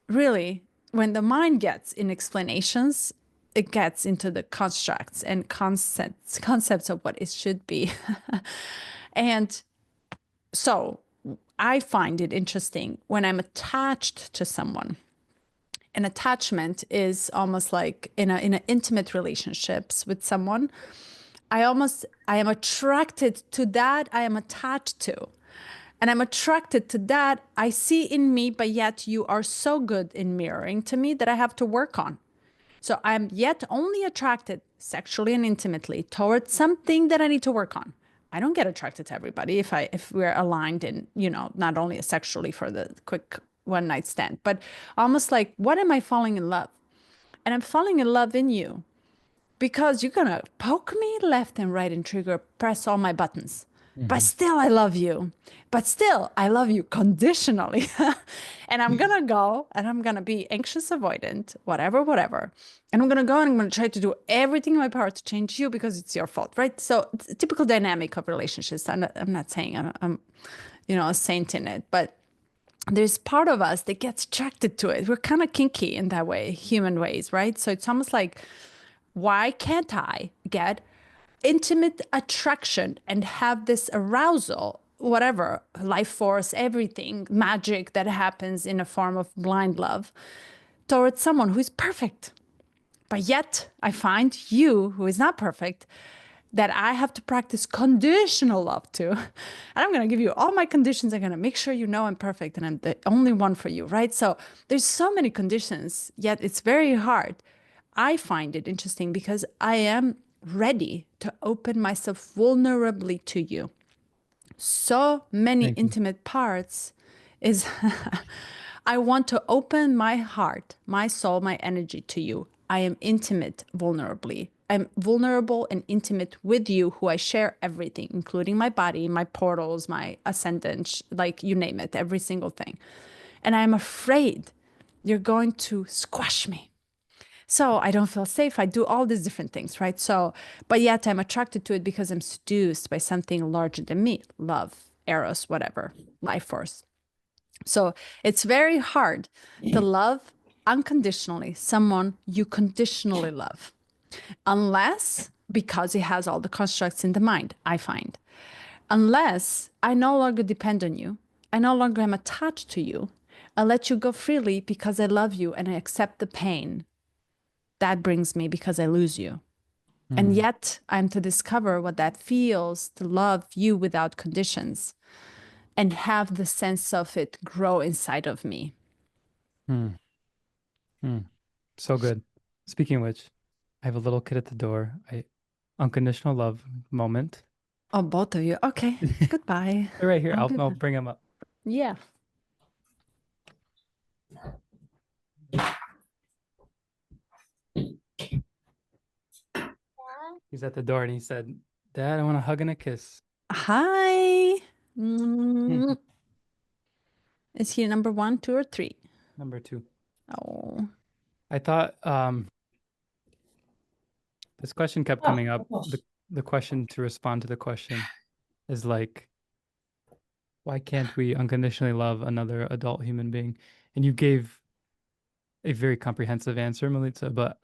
really, when the mind gets in explanations, it gets into the constructs and concepts of what it should be. And so I find it interesting when I'm attached to someone. An attachment is almost like in a intimate relationships with someone. I am attracted to that I am attached to. And I'm attracted to that I see in me, but yet you are so good in mirroring to me that I have to work on. So I'm yet only attracted sexually and intimately towards something that I need to work on. I don't get attracted to everybody if we're aligned in, not only sexually for the quick one night stand, but almost like, what am I falling in love? And I'm falling in love in you because you're gonna poke me left and right and trigger, press all my buttons. But still, I love you. But still, I love you conditionally. And I'm gonna go and I'm gonna be anxious, avoidant, whatever, whatever. And I'm gonna go and I'm gonna try to do everything in my power to change you because it's your fault, right? So it's a typical dynamic of relationships. I'm not saying I'm a saint in it, but there's part of us that gets attracted to it. We're kind of kinky in that way, human ways, right? So it's almost like, why can't I get intimate attraction and have this arousal, whatever, life force, everything, magic that happens in a form of blind love towards someone who is perfect? But yet I find you, who is not perfect, that I have to practice conditional love to. And I'm going to give you all my conditions. I'm going to make sure you know I'm perfect and I'm the only one for you, right? So there's so many conditions, yet it's very hard. I find it interesting because I am ready to open myself vulnerably to you. So many
Thank you.
intimate parts is I want to open my heart, my soul, my energy to you. I am intimate vulnerably. I'm vulnerable and intimate with you, who I share everything, including my body, my portals, my ascendant, like you name it, every single thing. And I'm afraid you're going to squash me. So I don't feel safe. I do all these different things, right? So, but yet I'm attracted to it because I'm seduced by something larger than me, love, eros, whatever, life force. So it's very hard to love unconditionally someone you conditionally love, unless because it has all the constructs in the mind, I find. Unless I no longer depend on you, I no longer am attached to you, I let you go freely because I love you and I accept the pain that brings me because I lose you. And yet I'm to discover what that feels to love you without conditions and have the sense of it grow inside of me.
So good. Speaking of which, I have a little kid at the door. Unconditional love moment.
Oh, both of you. Okay. Goodbye.
They're right here. I'll
Goodbye.
bring him up.
Yeah.
He's at the door and he said, "Dad, I want a hug and a kiss."
Hi. Mm. Is he number 1, 2, or 3?
Number 2.
Oh.
I thought this question kept coming up. The question to respond to the question is like, why can't we unconditionally love another adult human being? And you gave a very comprehensive answer, Melitza, but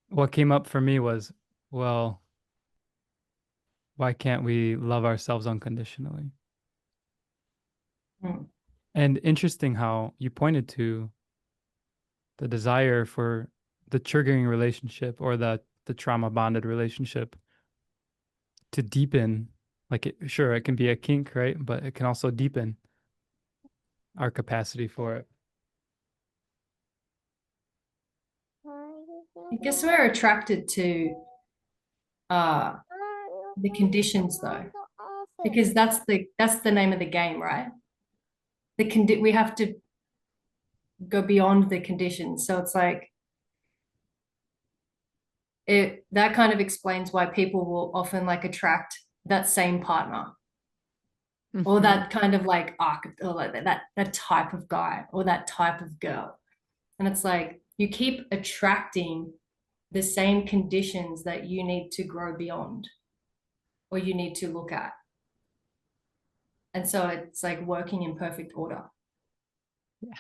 what came up for me was, well, why can't we love ourselves unconditionally? And interesting how you pointed to the desire for the triggering relationship or the trauma bonded relationship to deepen. Like, sure, it can be a kink, right? But it can also deepen our capacity for it.
I guess we're attracted to the conditions though, because that's the name of the game, right? We have to go beyond the conditions. So it's like that kind of explains why people will often like attract that same partner or that kind of like archetype or like that type of guy or that type of girl. And it's like you keep attracting the same conditions that you need to grow beyond or you need to look at. And so it's like working in perfect order.
Yeah.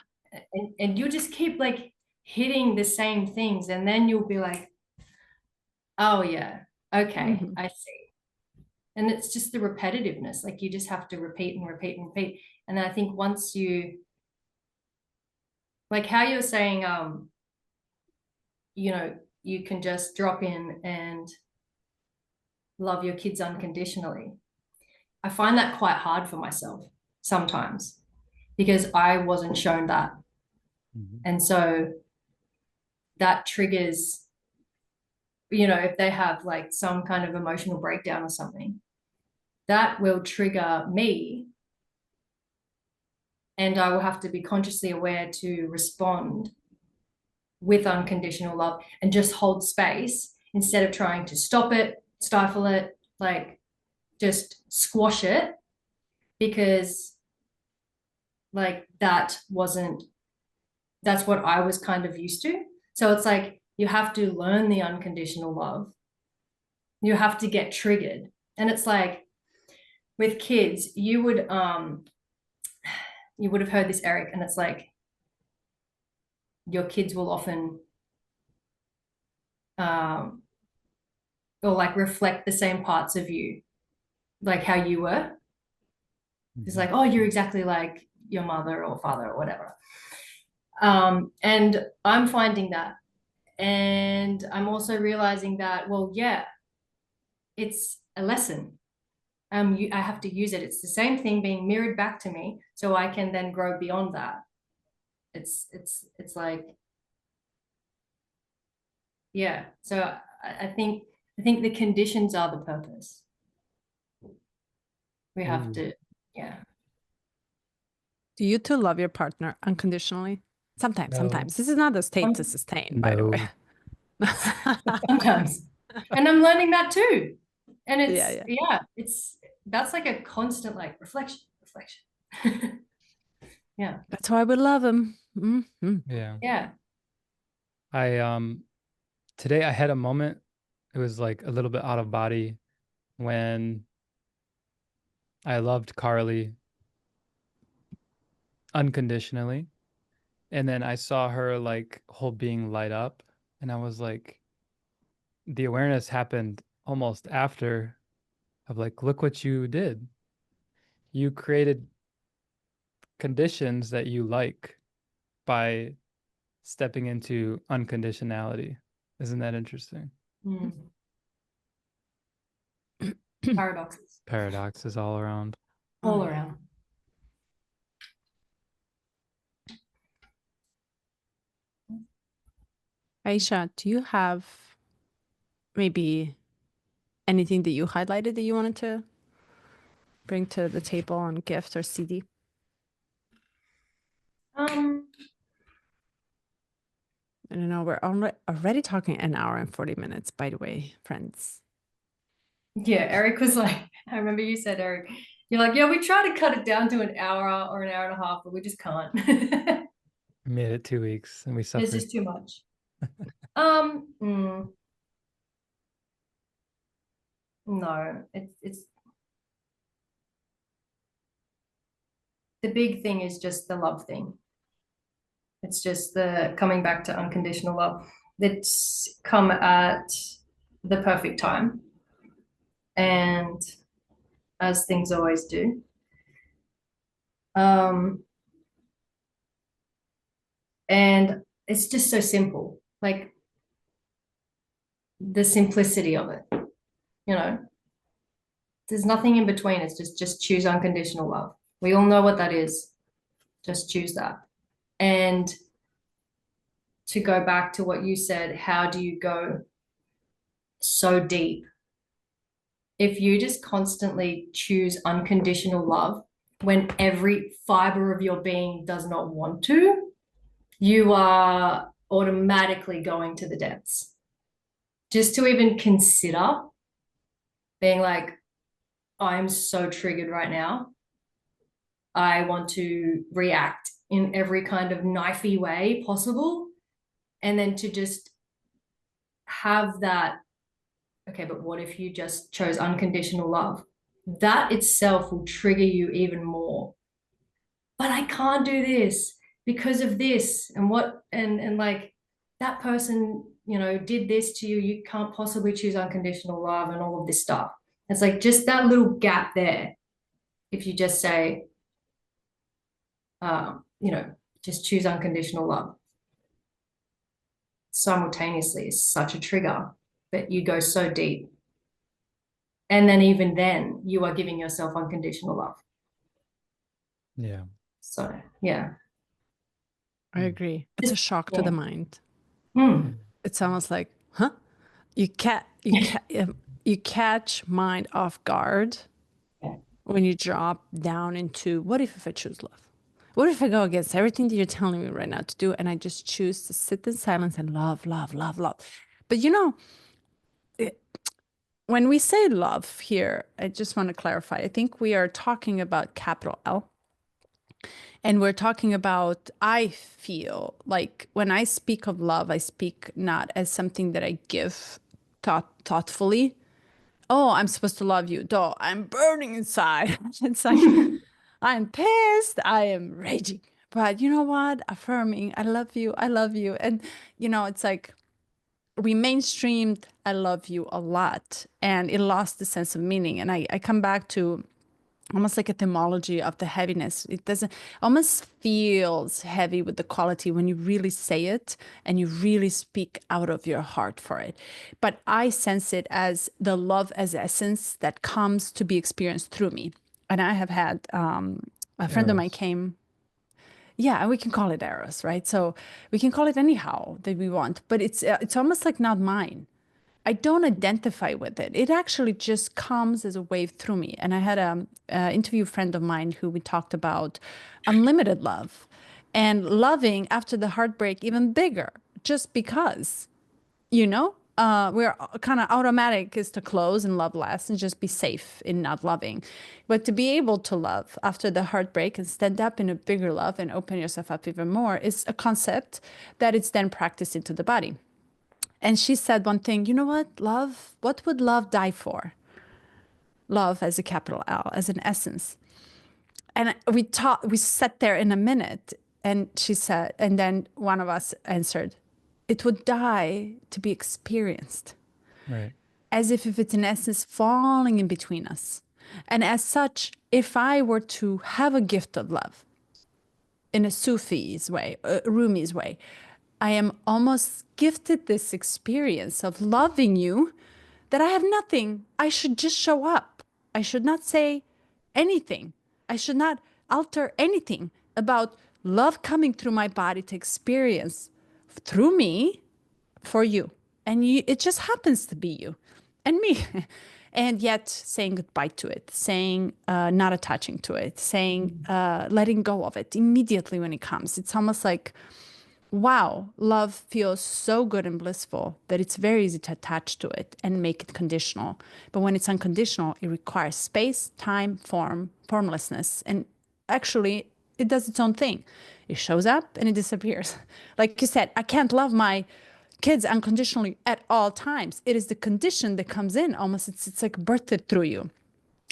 And you just keep like hitting the same things and then you'll be like, oh yeah, okay, I see. And it's just the repetitiveness. Like you just have to repeat and repeat and repeat. And then I think once you, like how you're saying, you know, you can just drop in and love your kids unconditionally. I find that quite hard for myself sometimes because I wasn't shown that. And so that triggers, you know, if they have like some kind of emotional breakdown or something, that will trigger me. And I will have to be consciously aware to respond with unconditional love and just hold space instead of trying to stop it, stifle it, like just squash it, because like that's what I was kind of used to. So it's like you have to learn the unconditional love. You have to get triggered. And it's like with kids, you would have heard this, Eric, and it's like your kids will often or like reflect the same parts of you, like how you were. It's like, oh, you're exactly like your mother or father or whatever. And I'm finding that. And I'm also realizing that, well, yeah, it's a lesson. I have to use it. It's the same thing being mirrored back to me, so I can then grow beyond that. It's like, yeah. So I think the conditions are the purpose. We have to, yeah.
Do you two love your partner unconditionally? Sometimes. This is not a state to sustain, by the way.
Sometimes. And I'm learning that too. And it's,
yeah,
that's like a constant like reflection. Yeah.
That's why we love him. Mm-hmm.
Yeah.
Today I had a moment, it was like a little bit out of body, when I loved Carly unconditionally, and then I saw her like whole being light up, and I was like, the awareness happened almost after, of like, look what you did. You created conditions that you like by stepping into unconditionality. Isn't that interesting? Paradoxes all around.
All around.
Aisha, do you have maybe anything that you highlighted that you wanted to bring to the table on gift or siddhi? I don't know. We're already talking an hour and 40 minutes, by the way, friends.
Yeah, Eric was like, I remember you said, Eric, you're like, yeah, we try to cut it down to an hour or an hour and a half, but we just can't.
We made it 2 weeks and we suffered.
It's just too much. No, it's the big thing is just the love thing. It's just the coming back to unconditional love. It's come at the perfect time. And as things always do. And it's just so simple, like the simplicity of it, you know, there's nothing in between. It's just choose unconditional love. We all know what that is. Just choose that. And to go back to what you said, how do you go so deep? If you just constantly choose unconditional love when every fiber of your being does not want to, you are automatically going to the depths. Just to even consider being like, I'm so triggered right now. I want to react in every kind of knifey way possible. And then to just have that, okay, but what if you just chose unconditional love? That itself will trigger you even more. But I can't do this because of this and what, and like that person, you know, did this to you. You can't possibly choose unconditional love and all of this stuff. It's like just that little gap there. If you just say, you know, just choose unconditional love simultaneously is such a trigger that you go so deep. And then even then, you are giving yourself unconditional love.
Yeah.
So, yeah.
I agree. It's a shock to the mind. It's almost like, huh? You catch mind off guard when you drop down into, what if I choose love? What if I go against everything that you're telling me right now to do, and I just choose to sit in silence and love, love, love, love? But you know, when we say love here, I just want to clarify. I think we are talking about capital L. And we're talking about, I feel like when I speak of love, I speak not as something that I give thoughtfully. Oh, I'm supposed to love you. Though I'm burning inside. It's like, I'm pissed. I am raging. But you know what? Affirming, I love you. I love you. And, it's like we mainstreamed, I love you a lot. And it lost the sense of meaning. And I come back to almost like etymology of the heaviness. It doesn't almost feels heavy with the quality when you really say it and you really speak out of your heart for it. But I sense it as the love as essence that comes to be experienced through me. And I have had a friend of mine came. Yeah, and we can call it eros, right? So we can call it anyhow that we want, but it's almost like not mine. I don't identify with it. It actually just comes as a wave through me. And I had a interview friend of mine who we talked about unlimited love and loving after the heartbreak even bigger, just because, we're kind of automatic is to close and love less and just be safe in not loving. But to be able to love after the heartbreak and stand up in a bigger love and open yourself up even more is a concept that it's then practiced into the body. And she said one thing, you know what, love, what would love die for? Love as a capital L, as an essence. And we sat there in a minute and she said, and then one of us answered, it would die to be experienced.
Right.
As if it's an essence falling in between us. And as such, if I were to have a gift of love in a Sufi's way, a Rumi's way, I am almost gifted this experience of loving you that I have nothing. I should just show up. I should not say anything. I should not alter anything about love coming through my body to experience through me for you. And it just happens to be you and me. And yet saying goodbye to it, saying not attaching to it, saying letting go of it immediately when it comes. It's almost like, wow, love feels so good and blissful that it's very easy to attach to it and make it conditional. But when it's unconditional, it requires space, time, formlessness. And actually, it does its own thing. It shows up and it disappears. Like you said, I can't love my kids unconditionally at all times. It is the condition that comes in almost, it's like birthed through you.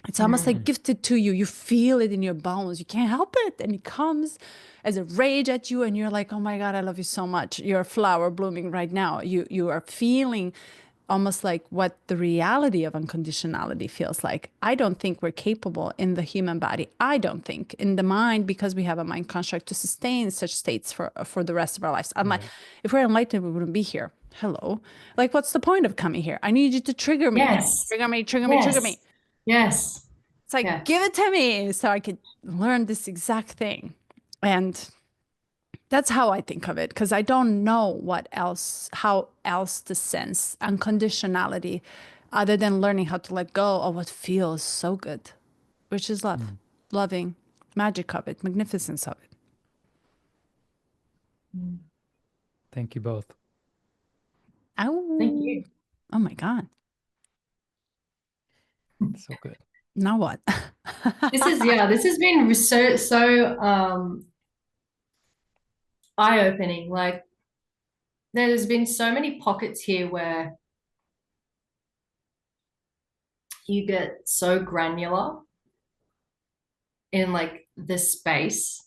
It's almost like gifted to you. You feel it in your bones. You can't help it. And it comes as a rage at you. And you're like, oh my God, I love you so much. You're a flower blooming right now. You are feeling almost like what the reality of unconditionality feels like. I don't think we're capable in the human body. I don't think in the mind, because we have a mind construct to sustain such states for the rest of our lives. I'm like, if we're enlightened, we wouldn't be here. Hello. Like, what's the point of coming here? I need you to trigger me.
Yes.
Trigger me, trigger me, trigger me.
Yes.
It's like, give it to me so I could learn this exact thing. And that's how I think of it, because I don't know how else to sense unconditionality other than learning how to let go of what feels so good, which is love, loving, magic of it, magnificence of it.
Thank you both.
Oh,
Thank you.
oh my God.
So good.
Now what?
This has been so eye-opening. Like there's been so many pockets here where you get so granular in like the space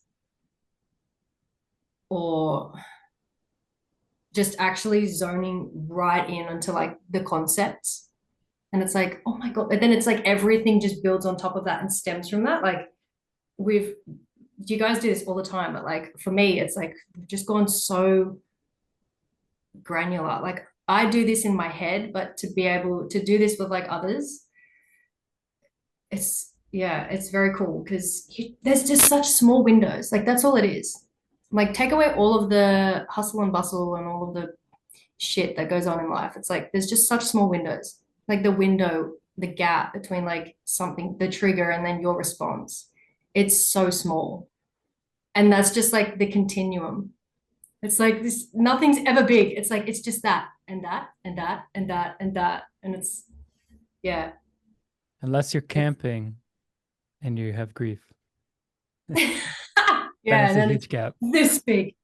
or just actually zoning right in onto like the concepts And it's like, oh my God. And then it's like everything just builds on top of that and stems from that. Like you guys do this all the time, but like for me, it's like we've just gone so granular. Like I do this in my head, but to be able to do this with like others, it's very cool because there's just such small windows. Like that's all it is. Like take away all of the hustle and bustle and all of the shit that goes on in life. It's like there's just such small windows. Like the window, the gap between like something, the trigger, and then your response. It's so small. And that's just like the continuum. It's like this, nothing's ever big. It's like it's just that and that and that and that and that. And it's yeah.
Unless you're camping and you have grief.
Yeah,
Then it's a
and
huge gap.
this big.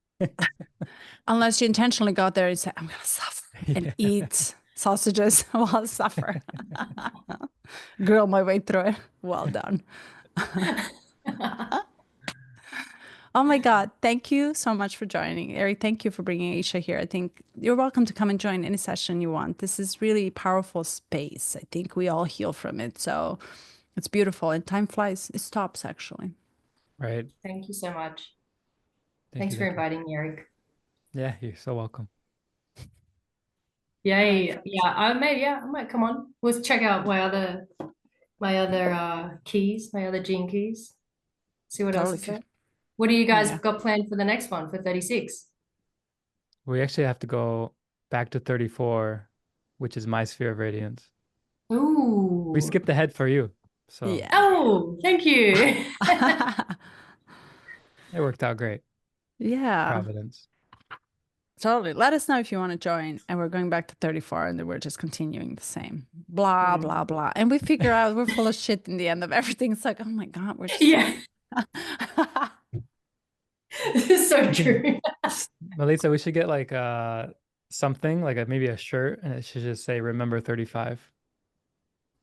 Unless you intentionally go there and say, I'm going to suffer and eat sausages while I suffer. Grill my way through it. Well done. Oh my God. Thank you so much for joining. Eric, thank you for bringing Aisha here. I think you're welcome to come and join any session you want. This is really powerful space. I think we all heal from it. So it's beautiful. And time flies. It stops, actually.
Right.
Thank you so much.
Thank
Thanks
you,
for
thank you.
inviting me, Eric.
Yeah, you're so welcome.
Yay. Yeah, I might come on. Let's check out my other keys, my other gene keys. See what else
Totally.
is there. What do you guys
Yeah.
got planned for the next one for 36?
We actually have to go back to 34, which is my sphere of radiance.
Ooh.
We skipped ahead for you. So
Yeah.
Oh, thank you.
it worked out great.
Yeah.
Providence.
Totally. Let us know if you want to join. And we're going back to 34 and then we're just continuing the same. Blah, blah, blah. And we figure out we're full of shit in the end of everything. It's like, oh my God, we're just.
Yeah. This is so true.
Melissa, we should get like something like maybe a shirt, and it should just say "Remember 35."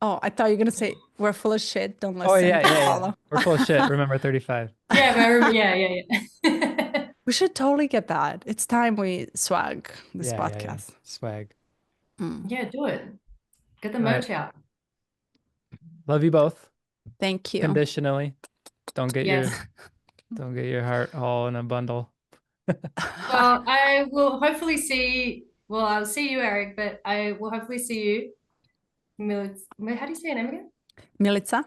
Oh, I thought you were gonna say we're full of shit. Don't listen.
Oh yeah,
Don't
yeah,
follow.
We're full of shit. Remember 35.
Yeah, but I remember, yeah.
We should totally get that. It's time we swag this
Yeah.
podcast.
Swag.
Yeah, do it. Get the
All
merch
right.
out.
Love you both.
Thank you.
Conditionally. Don't get
Yes.
your heart all in a bundle.
Well, I will hopefully see. Well, I'll see you, Eric, but I will hopefully see you. How do you say your name again?
Milica.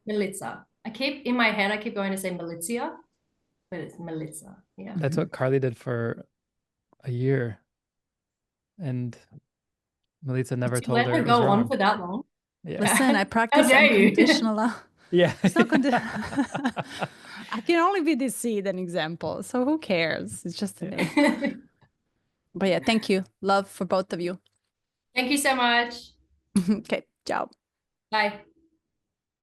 Militza. In my head, I keep going to say Militia, but it's Militza. Yeah.
That's what Carly did for a year, and Melissa never
Did you
told
let
her
her
it was
go on
wrong.
for that long?
Yeah.
Listen, I practice
dare you?
unconditional love.
Yeah.
It's not I can only be the seed and example. So who cares? It's just a name. But yeah, thank you. Love for both of you.
Thank you so much.
Okay, ciao.
Bye.